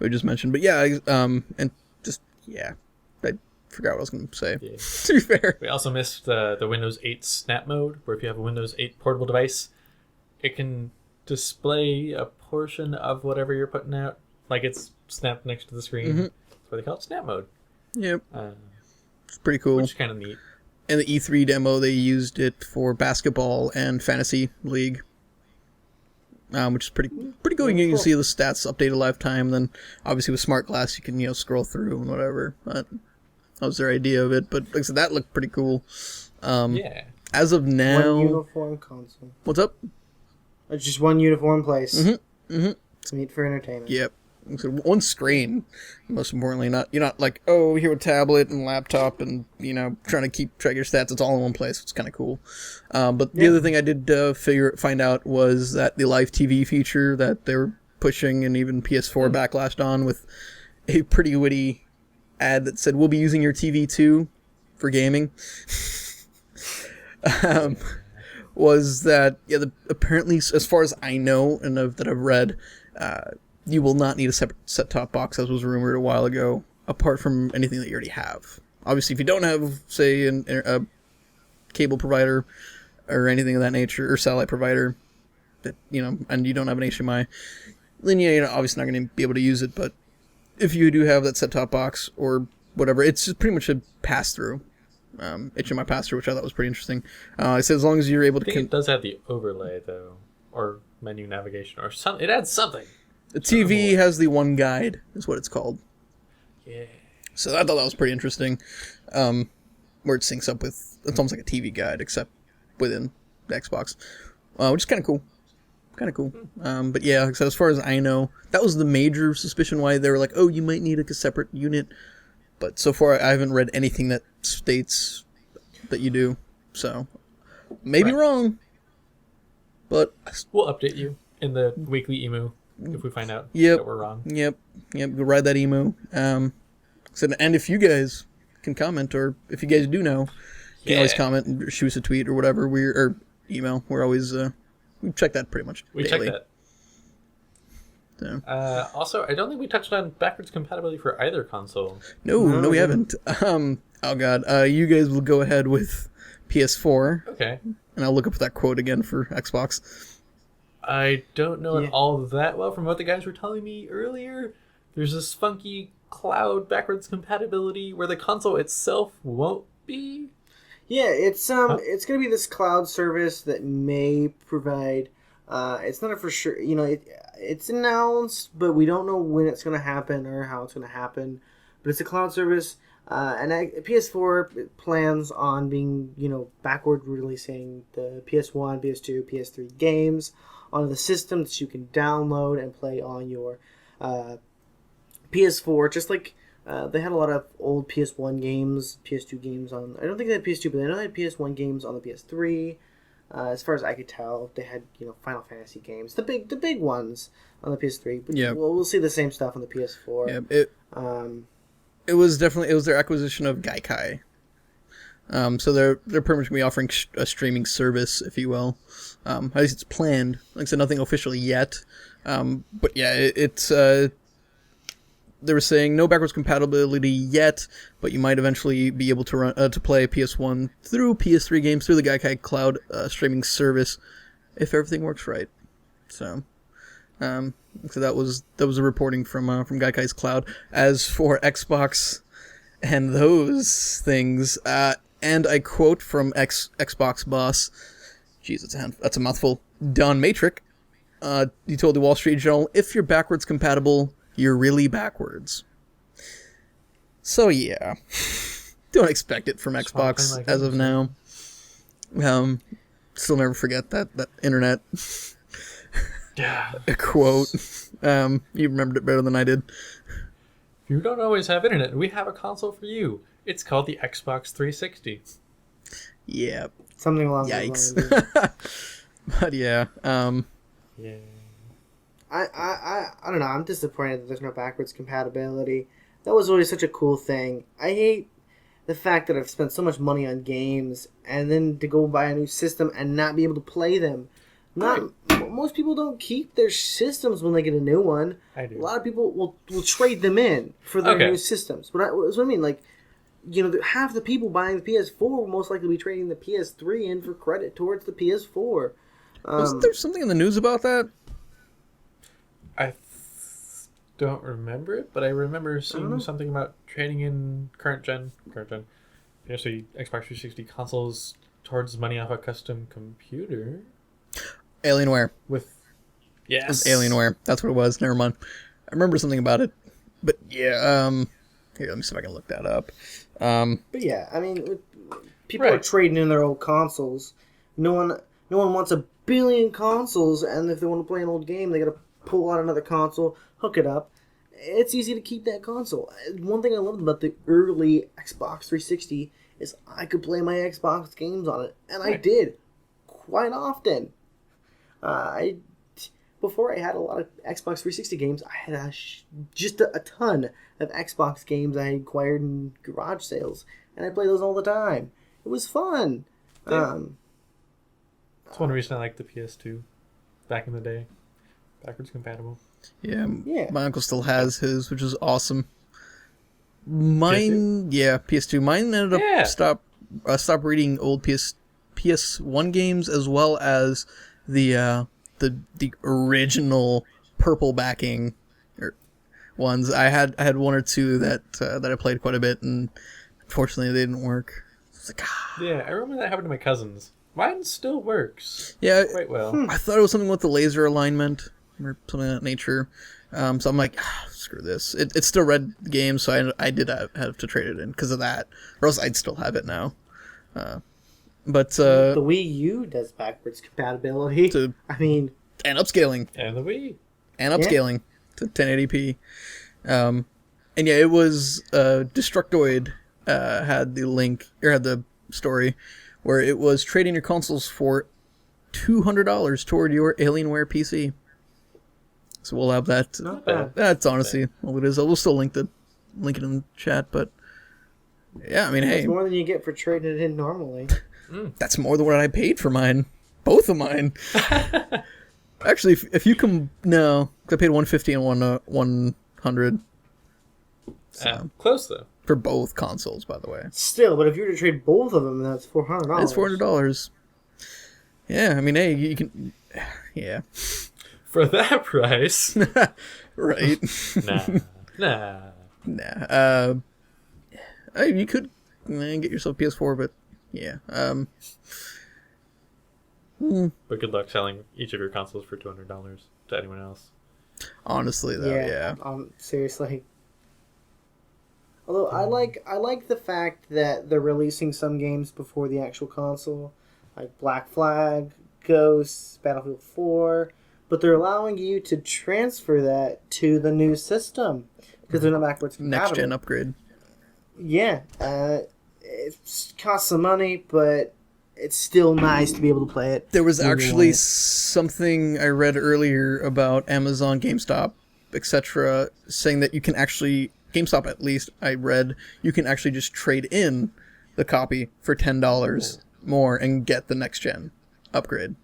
just mentioned. But yeah, and just I forgot what I was going to say. Yeah. To be fair, We also missed the Windows 8 Snap Mode, where if you have a Windows 8 portable device, it can display a portion of whatever you're putting out. Like it's snap next to the screen. Mm-hmm. That's why they call it snap mode. Yep. It's pretty cool. Which is kind of neat. In the E3 demo, they used it for basketball and fantasy league, which is pretty cool. You can see the stats updated lifetime. Then, obviously, with Smart Glass, you can scroll through and whatever. But that was their idea of it. But like I said, that looked pretty cool. Yeah. As of now, One uniform console. what's up? It's just one uniform place. Mm-hmm. Mm-hmm. It's neat for entertainment. Yep. So one screen, most importantly. You're not like, oh, here with tablet and laptop and trying to keep track of your stats. It's all in one place. It's kind of cool. But the other thing I did find out was that the live TV feature that they were pushing and even PS4 backlashed on with a pretty witty ad that said, "We'll be using your TV too for gaming." Was that apparently, as far as I know and that I've read, you will not need a separate set-top box, as was rumored a while ago, apart from anything that you already have. Obviously, if you don't have, say, a cable provider or anything of that nature, or satellite provider, that and you don't have an HDMI, then you're obviously not going to be able to use it. But if you do have that set-top box or whatever, it's just pretty much a pass-through. HDMI pass-through, which I thought was pretty interesting. It says as long as you're able I think it does have the overlay, though, or menu navigation, or something. It adds something. The TV has the one guide, is what it's called. Yeah. So I thought that was pretty interesting. Where it syncs up with, it's almost like a TV guide, except within the Xbox, which is kind of cool. But yeah, so as far as I know, that was the major suspicion why they were like, oh, you might need a separate unit. But so far, I haven't read anything that states that you do. So maybe wrong, but We'll update you in the weekly emu if we find out Yep. that we're wrong. Yep. We'll ride that emu. So, and if you guys can comment, or if you guys do know, you can always comment and shoot us a tweet or whatever. Or email. We're always we check that pretty much We daily. check that. So. Also, I don't think we touched on backwards compatibility for either console. No, we haven't. Oh god. You guys will go ahead with PS4, Okay. and I'll look up that quote again for Xbox. I don't know it all that well from what the guys were telling me earlier. There's this funky cloud backwards compatibility where the console itself won't be. Yeah, it's it's gonna be this cloud service that may provide. It's not a for sure. It's announced, but we don't know when it's gonna happen or how it's gonna happen. But it's a cloud service, and PS4 plans on being backward releasing the PS1, PS2, PS3 games onto the system that you can download and play on your PS4. Just like they had a lot of old PS1 games, PS2 games on. I don't think they had PS2, but I know they had PS1 games on the PS3. As far as I could tell, they had Final Fantasy games, the big ones on the PS3. But we'll see the same stuff on the PS4. Yeah, it was their acquisition of Gaikai. So they're pretty much gonna be offering a streaming service, if you will. At least it's planned. Like I said, nothing officially yet. But yeah, it's they were saying no backwards compatibility yet, but you might eventually be able to run to play PS1 through PS3 games through the Gaikai Cloud streaming service, if everything works right. So that was a reporting from Gaikai's Cloud. As for Xbox and those things, and I quote from Xbox boss, jeez, that's a mouthful, Don Matrick. He told the Wall Street Journal, "If you're backwards compatible, you're really backwards." So yeah, don't expect it from Xbox as of now. Still never forget that internet quote. You remembered it better than I did. If you don't always have internet, we have a console for you. It's called the Xbox 360. Yeah. Something along Yikes. those lines. But yeah. Yeah. I don't know. I'm disappointed that there's no backwards compatibility. That was always such a cool thing. I hate the fact that I've spent so much money on games and then to go buy a new system and not be able to play them. Most people don't keep their systems when they get a new one. I do. A lot of people will trade them in for their new systems. But that's what I mean. Like, half the people buying the PS4 will most likely be trading the PS3 in for credit towards the PS4. Wasn't there something in the news about that? I don't remember it, but I remember know. seeing something about trading in current gen, actually Xbox 360 consoles towards money off a custom computer Alienware. with. It was Yes. Alienware. That's what it was. Never mind. I remember something about it. But yeah, here, let me see if I can look that up. But yeah, I mean, people are Right. trading in their old consoles. No one wants a billion consoles, and if they want to play an old game, they gotta pull out another console, hook it up. It's easy to keep that console. One thing I loved about the early Xbox 360 is I could play my Xbox games on it, and I Right. did quite often. I Before I had a lot of Xbox 360 games, I had just a ton of Xbox games I acquired in garage sales, and I played those all the time. It was fun. Yeah. That's one reason I like the PS2 back in the day. Backwards compatible. Yeah, Yeah. my uncle still has his, which is awesome. Mine, yeah, PS2. Mine ended up Yeah. stop reading old PS1 games as well as the original purple backing ones. I had one or two that I played quite a bit, and unfortunately they didn't work. It's like, Yeah, I remember that happened to my cousins. Mine still works yeah, quite well. I thought it was something with the laser alignment or something of that nature. So I'm like, screw this. It still read the game, so I did have to trade it in because of that, or else I'd still have it now. But The Wii U does backwards compatibility. to I mean, and upscaling And the Wii. to 1080p. And yeah, it was Destructoid had the link or had the story where it was trading your consoles for $200 toward your Alienware PC. So we'll have that. not bad. That's honestly all it is. We'll still link it in the chat, but yeah, I mean, hey, It's more than you get for trading it in normally. that's more than what I paid for mine. Both of mine. Actually, if you no, I paid $150 and 100 Close though. for both consoles, by the way. Still, but if you were to trade both of them, that's $400. It's $400. Yeah, I mean, hey, you can. Yeah, For that price. right. Nah. Nah. Hey, you could get yourself a PS4, but yeah. But good luck selling each of your consoles for $200 to anyone else. Honestly, though, yeah. Seriously. Although I like the fact that they're releasing some games before the actual console, like Black Flag, Ghosts, Battlefield 4, but they're allowing you to transfer that to the new system because they're not backwards compatible. Next gen upgrade. Yeah, it costs some money, but it's still nice to be able to play it. There was when you actually want it. something I read earlier about Amazon, GameStop, etc., saying that you can actually, GameStop at least, I read, you can actually just trade in the copy for $10 more and get the next gen upgrade,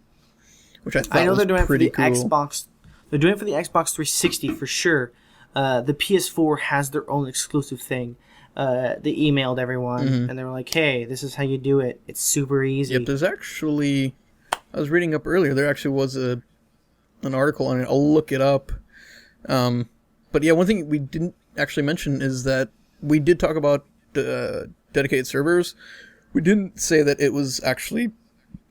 which I thought I know was they're doing it for pretty the cool. Xbox. They're doing it for the Xbox 360 for sure. The PS4 has their own exclusive thing. They emailed everyone and they were like, "Hey, this is how you do it. It's super easy." Yep, there's actually, I was reading up earlier, there actually was an article on it. I'll look it up. But yeah, one thing we didn't actually mention is that we did talk about dedicated servers. We didn't say that it was actually,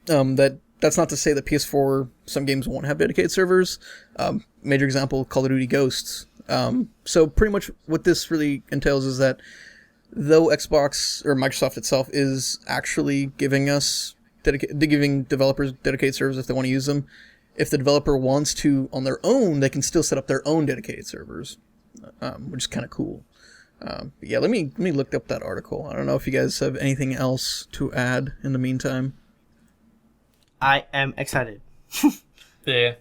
that's not to say that PS4, some games won't have dedicated servers. Major example, Call of Duty Ghosts. So pretty much what this really entails is that though Xbox or Microsoft itself is actually giving giving developers dedicated servers if they want to use them, if the developer wants to on their own, they can still set up their own dedicated servers, which is kind of cool. But yeah, let me look up that article. I don't know if you guys have anything else to add in the meantime. I am excited. Yeah.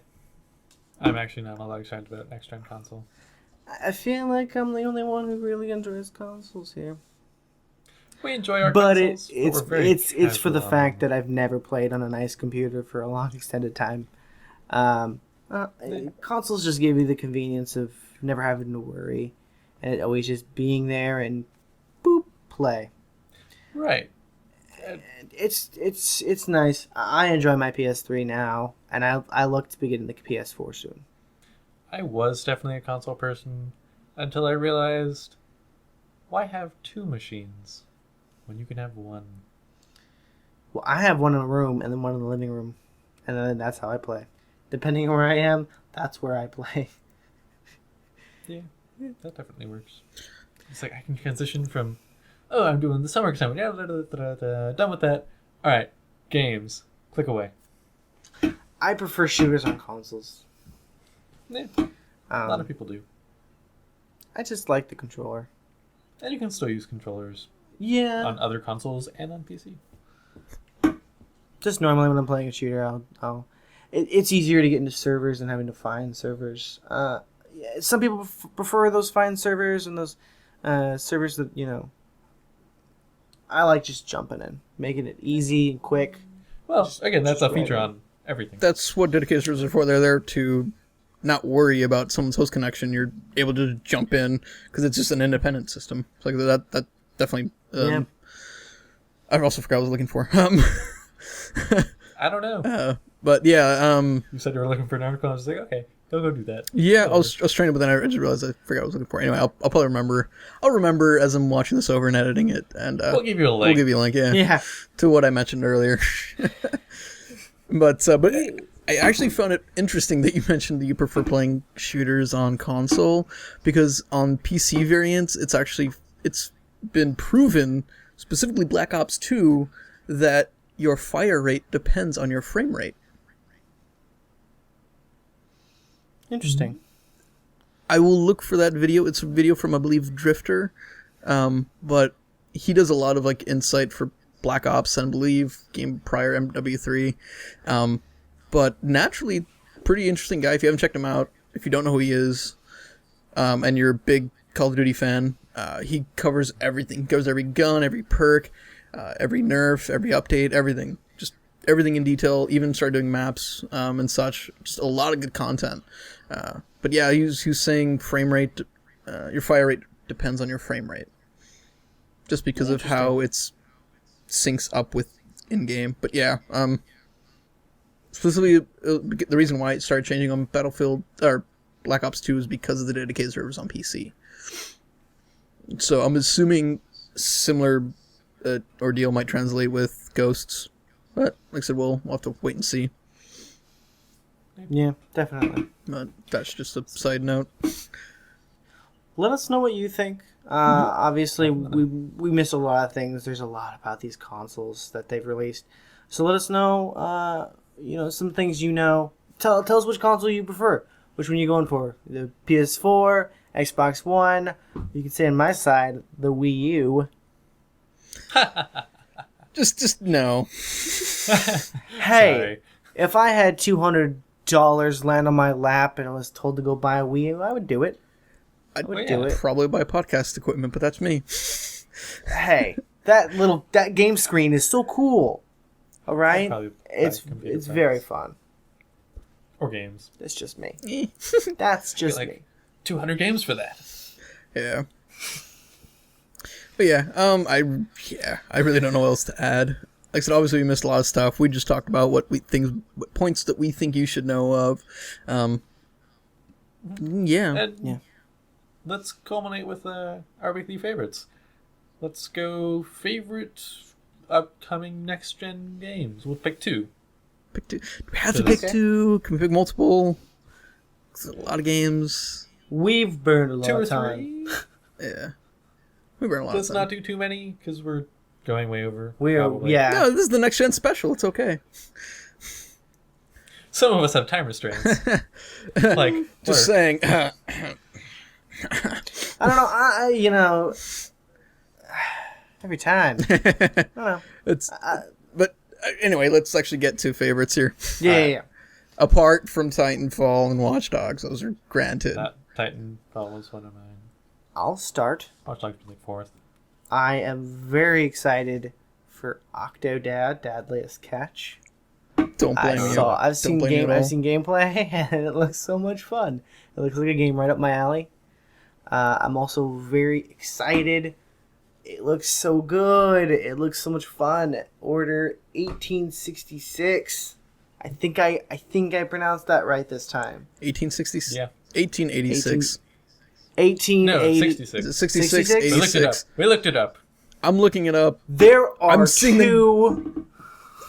I'm actually not all that excited about next gen console. I feel like I'm the only one who really enjoys consoles here. We enjoy our But consoles. it's we're very it's for the casual on fact them. that I've never played on a nice computer for a long extended time. Consoles just give you the convenience of never having to worry, and it always just being there and boop play. Right. It's nice. I enjoy my PS3 now, and I look to be getting the PS4 soon. I was definitely a console person until I realized, why have two machines when you can have one? Well, I have one in the room and then one in the living room, and then that's how I play. Depending on where I am, that's where I play. Yeah, that definitely works. It's like I can transition from, oh, I'm doing the summer assignment. Yeah, done with that. All right, games. Click away. I prefer shooters on consoles. Yeah, a lot of people do. I just like the controller. And you can still use controllers Yeah. on other consoles and on PC. Just normally when I'm playing a shooter, it's easier to get into servers than having to find servers. Yeah, some people prefer those find servers and those servers that, I like just jumping in, making it easy and quick. Well, again, that's a just feature random. on everything. That's what dedicated servers are for. They're there to not worry about someone's host connection. You're able to jump in because it's just an independent system. It's like that definitely. Yeah. I also forgot what I was looking for. I don't know. But yeah, You said you were looking for an article. I was like, okay, go do that. yeah. I was trying to, but then I just realized I forgot what I was looking for. Anyway, I'll probably remember. I'll remember as I'm watching this over and editing it, and We'll give you a link. we'll give you a link. Yeah. Yeah. To what I mentioned earlier. But I actually found it interesting that you mentioned that you prefer playing shooters on console, because on PC variants, it's been proven, specifically Black Ops 2, that your fire rate depends on your frame rate. Interesting. I will look for that video. It's a video from, I believe, Drifter, but he does a lot of like insight for Black Ops and I believe game prior MW3. But naturally, pretty interesting guy. If you haven't checked him out, if you don't know who he is, and you're a big Call of Duty fan, he covers everything. He covers every gun, every perk, every nerf, every update, everything. Just everything in detail. Even started doing maps and such. Just a lot of good content. But yeah, he was saying frame rate, your fire rate depends on your frame rate, just because of how it's syncs up with in-game. But yeah, specifically the reason why it started changing on Battlefield or Black Ops 2 is because of the dedicated servers on PC. So I'm assuming similar ordeal might translate with Ghosts, but like I said, we'll have to wait and see. Yeah, definitely. But that's just a side note. Let us know what you think. Obviously, we miss a lot of things. There's a lot about these consoles that they've released. So let us know, some things you know. Tell us which console you prefer. Which one you going for? The PS4, Xbox One. You can say on my side, the Wii U. Just no. Hey, Sorry. if I had $200 land on my lap and I was told to go buy a Wii U, I would do it. I would do it. Probably buy podcast equipment, but that's me. Hey, that game screen is so cool. All right, probably buy it's computer parts. very fun. Or games. That's just me. Eh. That's just Like me. 200 games for that. Yeah. But yeah, I really don't know what else to add. Like I said, obviously we missed a lot of stuff. We just talked about what points that we think you should know of. Yeah. And Yeah. let's culminate with our weekly favorites. Let's go favorite upcoming next-gen games. We'll pick two. Pick two. Do we have to pick two? Can we pick multiple? There's a lot of games. We've burned a lot Two or of time. three. Yeah. We burn a lot Let's of not time. do too many, because we're going way over. We're probably. yeah. No, this is the next gen special. It's okay. Some of us have time restraints. Like, Just work. saying. I don't know. Every time. I don't know. It's but anyway, let's actually get to favorites here. Yeah. Apart from Titanfall and Watch Dogs, those are granted. That Titanfall was one of mine. I'll start. Watch Dogs was like fourth. I am very excited for Octodad, Dadliest Catch. Don't blame me. I've seen Don't blame me at all. gameplay, and it looks so much fun. It looks like a game right up my alley. I'm also very excited. It looks so good. It looks so much fun. Order 1866. I think I pronounced that right this time. 1860s. Yeah. 1886. 1880. No, Is 66. it 66? 66? We looked it up. 86? We looked it up. I'm looking it up. There are I'm seeing two.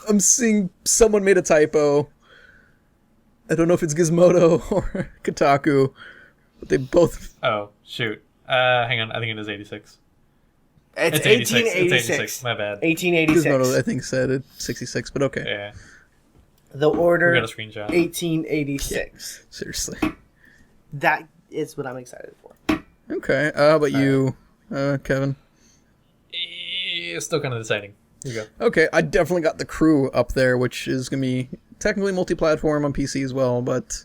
I'm seeing someone made a typo. I don't know if it's Gizmodo or Kotaku, but they both. Oh, shoot. Hang on. I think it is 86. It's 86. 1886. It's 86. My bad. 1886. Gizmodo, I think, said it 66, but okay. Yeah. The order. We got a screenshot. 1886. Seriously. That is what I'm excited for. Okay. How about you, Kevin? Still kind of deciding. Here you go. Okay, I definitely got The Crew up there, which is going to be technically multi-platform on PC as well, but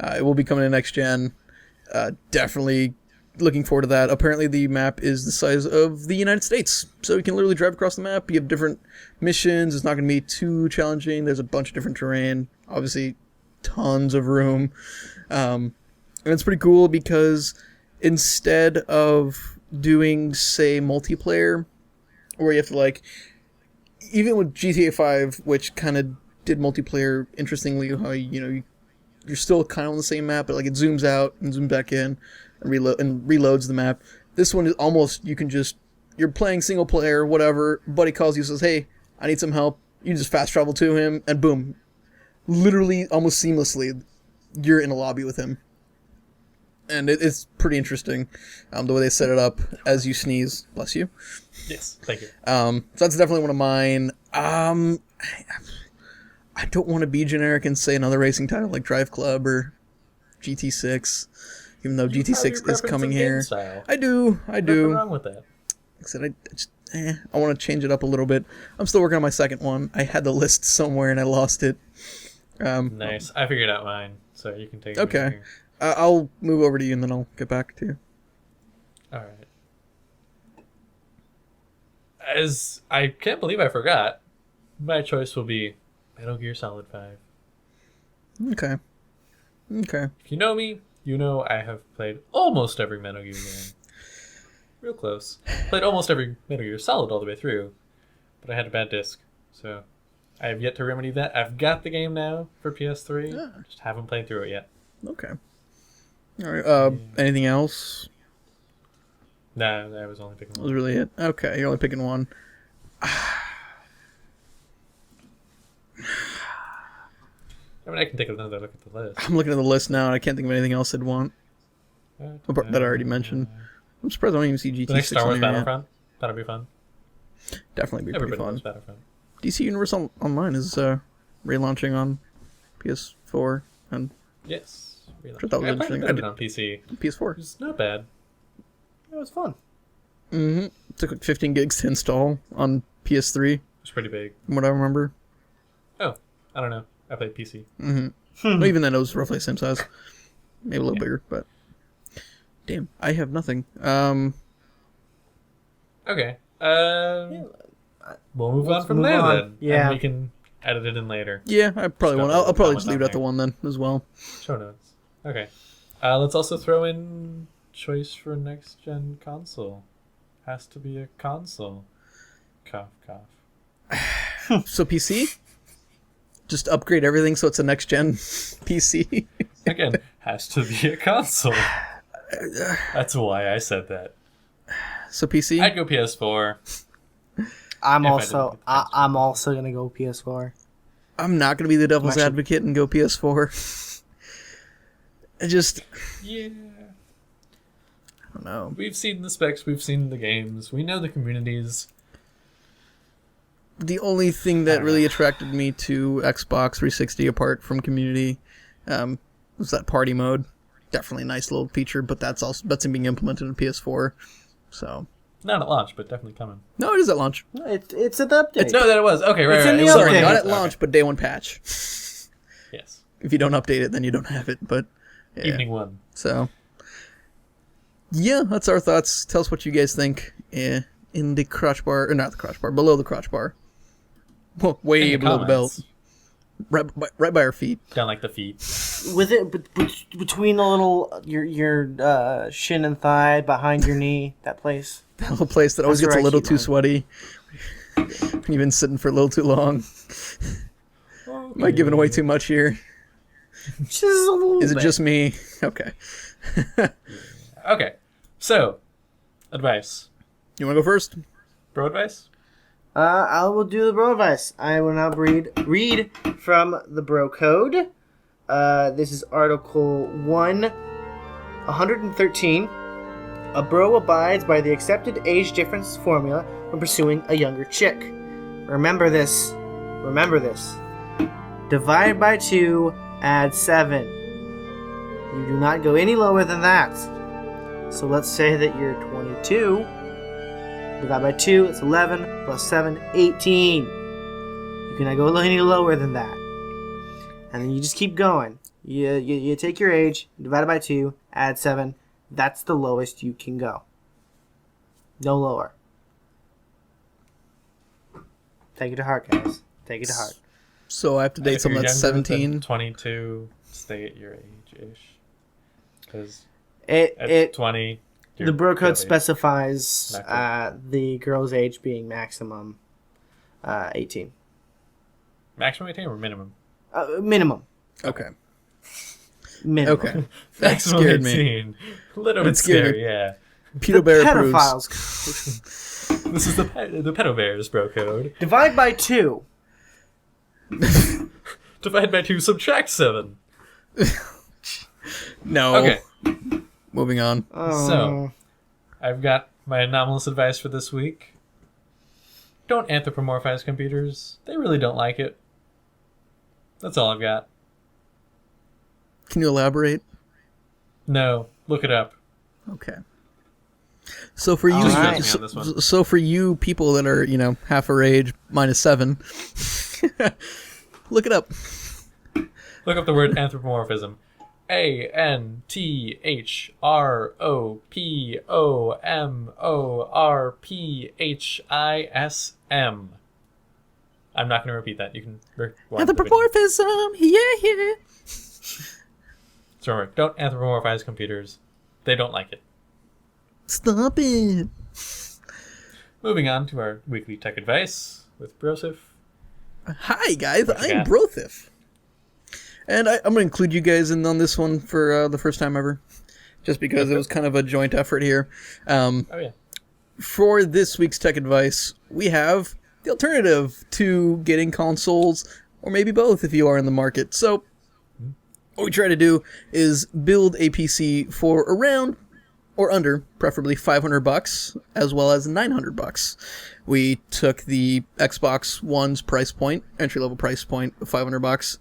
it will be coming to next gen. Definitely looking forward to that. Apparently the map is the size of the United States, so you can literally drive across the map. You have different missions. It's not going to be too challenging. There's a bunch of different terrain. Obviously, tons of room. And it's pretty cool because instead of doing, say, multiplayer, where you have to, like, even with GTA 5, which kind of did multiplayer interestingly, how, you know, you're still kind of on the same map, but, like, it zooms out and zooms back in and reloads the map. This one is almost, you're playing single player, whatever, buddy calls you, says, hey, I need some help. You just fast travel to him, and boom. Literally, almost seamlessly, you're in a lobby with him. And it's pretty interesting, the way they set it up as you sneeze. Bless you. Yes. Thank you. So that's definitely one of mine. I don't want to be generic and say another racing title like Drive Club or GT6, even though GT6 is coming here. I do. Nothing wrong with that. Like I said, I want to change it up a little bit. I'm still working on my second one. I had the list somewhere and I lost it. Nice. I figured out mine, so you can take it. Okay. I'll move over to you and then I'll get back to you. All right. As I can't believe I forgot, my choice will be Metal Gear Solid 5. Okay. If you know me, you know I have played almost every Metal Gear game. Real close. Played almost every Metal Gear Solid all the way through, but I had a bad disc, so I have yet to remedy that. I've got the game now for PS3, just haven't played through it yet. Okay. All right. Anything else? No, I was only picking That one. was really it. Okay, you're only picking one. I mean, I can take another look at the list. I'm looking at the list now and I can't think of anything else I'd want that I already mentioned. I'm surprised I don't even see GT6 The next Star Wars on here yet. Battlefront. That'll be fun. Definitely be pretty Everybody fun. loves Battlefront. DC Universe Online is relaunching on PS4 and Yes. Really. I thought it was I played interesting. a bit of it on PC. PS4. It's not bad. It was fun. Mm-hmm. It took like 15 gigs to install on PS3, It's pretty big. from what I remember. Oh, I don't know. I played PC. Well, even then, it was roughly the same size. Maybe a little bigger, but... Damn, I have nothing. Okay. We'll move on Let's from move there on. then. Yeah. And we can edit it in later. Yeah, I probably Stuff won't. I'll probably that's just leave it on at the there. one then, as well. Show notes. Okay. Let's also throw in choice for next gen console. Has to be a console. Cough, cough. So PC? Just upgrade everything so it's a next-gen PC? Again, has to be a console. That's why I said that. So PC? I'd go PS4. I'm If I also didn't get the I'm also gonna go PS4. I'm not going to be the devil's Actually- advocate and go PS4. I just... Yeah. I don't know. We've seen the specs, we've seen the games, we know the communities. The only thing that really attracted me to Xbox 360 apart from community was that party mode. Definitely a nice little feature, but that's being implemented in PS4. So Not at launch, but definitely coming. no, it is at launch. It's an update. No, that it was. Okay, right, It's right. in the It was Sorry, update. not okay. at launch, but day one patch. Yes. If you don't update it, then you don't have it. But yeah. Evening one. So yeah, that's our thoughts. Tell us what you guys think in the crotch bar, or not the crotch bar, below the crotch bar. Well, way In the below the belt, comments. right by our feet. Down like the feet. With it between the little your shin and thigh behind your knee, that place. That little place that always That's gets a where I little keep too mine. sweaty. When you've been sitting for a little too long. Am I giving away too much here? Just a little Is it bit. just me? Okay. Okay, so advice, You want to go first? bro advice. I will do the bro advice. I will now read from the bro code. This is Article 113. A bro abides by the accepted age difference formula when pursuing a younger chick. Remember this. Remember this. Divide by 2, add 7. You do not go any lower than that. So let's say that you're 22. Divide by 2, it's 11, plus 7, 18. You cannot go any lower than that. And then you just keep going. You take your age, divide it by 2, add 7. That's the lowest you can go. No lower. Take it to heart, guys. Take it to heart. So I have to date If someone you're that's younger than 17. 22, stay at your age-ish. Because It at 20, the bro code really specifies not good. the girl's age being maximum 18. Maximum 18 or minimum? Minimum. Okay. Minimum. Okay. That Maximum scared me. 18. A little That bit scared scary, me. yeah. Pedo Bear approves. Pedophiles. This is the pedo bears bro code. Divide by 2. Divide by 2, subtract 7. No. Okay, Moving on. so I've got my anomalous advice for this week. Don't anthropomorphize computers. They really don't like it. That's all I've got. Can you elaborate? No, look it up. Okay. So for you, All right. Just trust me on this one. so for you people that are half our age minus 7, look it up. Look up the word anthropomorphism. ANTHROPOMORPHISM. I'm not going to repeat that. You can watch the video. Anthropomorphism, yeah. So remember, don't anthropomorphize computers. They don't like it. Stop it. Moving on to our weekly tech advice with Broseph. Hi guys, What you I'm got? Brothif. And I'm going to include you guys in on this one for the first time ever. Just because it was kind of a joint effort here. Oh yeah. For this week's tech advice, we have the alternative to getting consoles, or maybe both if you are in the market. So, what we try to do is build a PC for around or under, preferably $500, as well as $900. We took the Xbox One's price point, entry-level price point of $500,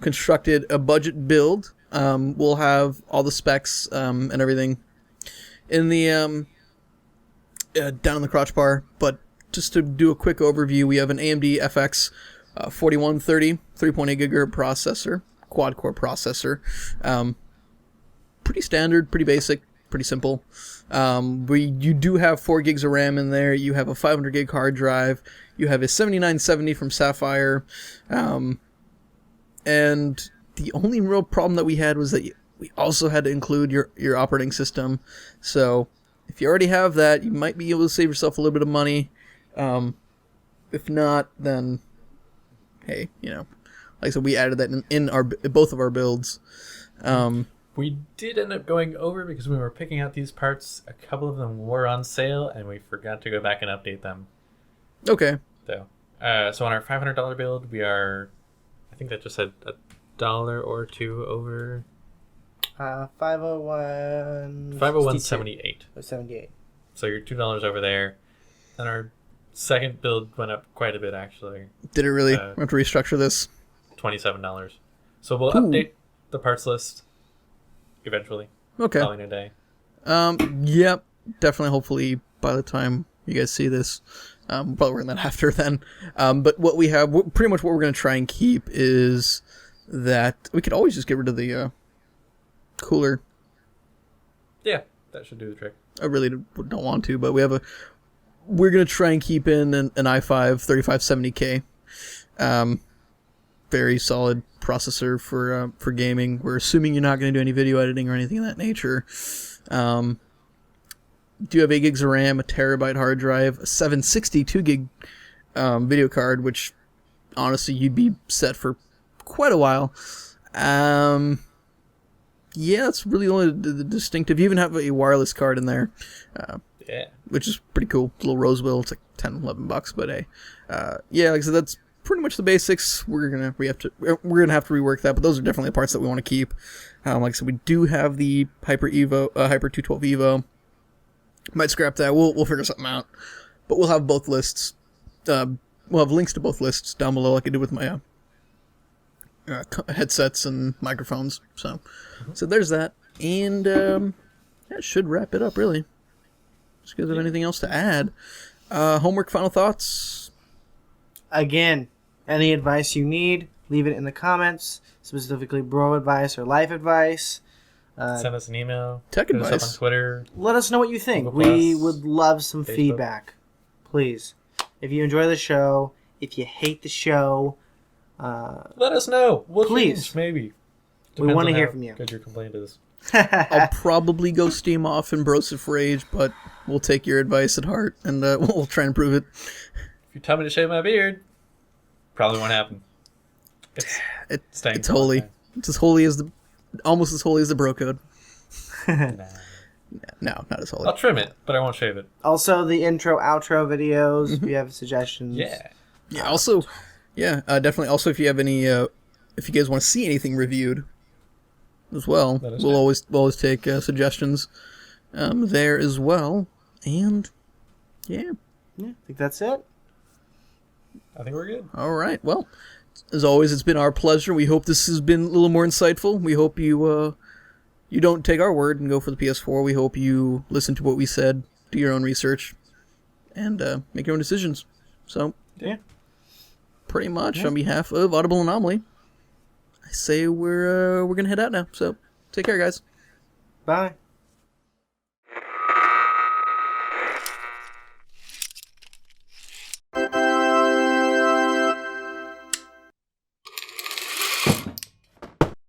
constructed a budget build. We'll have all the specs and everything in the down in the crotch bar, but just to do a quick overview, we have an AMD FX 4130 3.8 gigahertz processor, quad-core processor. Pretty standard, pretty basic, pretty simple. You do have 4 gigs of RAM in there. You have a 500 gig hard drive. You have a 7970 from Sapphire. And the only real problem that we had was that we also had to include your operating system. So if you already have that, you might be able to save yourself a little bit of money. If not, then hey, like I said, we added that in both of our builds. We did end up going over because when we were picking out these parts, a couple of them were on sale, and we forgot to go back and update them. Okay. So on our $500 build, we are, I think that just said $1 or $2 over 501. 501.78. 78. So you're $2 over there, and our second build went up quite a bit actually, Did it really? We have to restructure this. $27. So we'll Ooh. update the parts list eventually. Okay. Probably in a day. Yep. Definitely. Hopefully, by the time you guys see this, probably run that after then. But what we have, pretty much what we're going to try and keep is that we could always just get rid of the cooler. Yeah, that should do the trick. I really don't want to, but we're going to try and keep in an i5 3570K. Very solid processor for gaming. We're assuming you're not going to do any video editing or anything of that nature. Do have 8 gigs of RAM, a terabyte hard drive, a 762 gig video card, which honestly you'd be set for quite a while. Yeah, that's really only the distinctive. You even have a wireless card in there, Yeah. which is pretty cool. Little Roseville, it's like $10-11, but hey, yeah, like I said, that's pretty much the basics. We're gonna have to rework that, but those are definitely the parts that we want to keep. Like I said, we do have the Hyper 212 Evo. Might scrap that. We'll figure something out, but we'll have both lists. We'll have links to both lists down below, like I did with my headsets and microphones. So there's that, and that should wrap it up. Really, just guys have anything else to add? Homework, final thoughts. Again, any advice you need, leave it in the comments. Specifically, bro advice or life advice. Send us an email. Tech Hit us up advice. on Twitter. Let us know what you think. Google We Plus, would love some Facebook. feedback, please. If you enjoy the show, if you hate the show, Let us know. We'll Please. change, maybe. We wanna on hear how from you. Good your complaint is. I'll probably go steam off and brosif rage, but we'll take your advice at heart, and we'll try and improve it. If you tell me to shave my beard, probably won't happen. It's staying It's for a long holy. time. It's almost as holy as the bro code. Nah. No, not as holy. I'll trim it, but I won't shave it. also the intro, outro videos. If you have suggestions, Yeah. Yeah. Also, definitely. Also, if you have any, if you guys want to see anything reviewed, as well, Let us we'll know. always take suggestions there as well. And yeah, I think that's it. I think we're good. all right. Well, as always, it's been our pleasure. We hope this has been a little more insightful. We hope you you don't take our word and go for the PS4. We hope you listen to what we said, do your own research, and make your own decisions. So Yeah. pretty much on behalf of Audible Anomaly, I say we're gonna head out now. So take care, guys. Bye.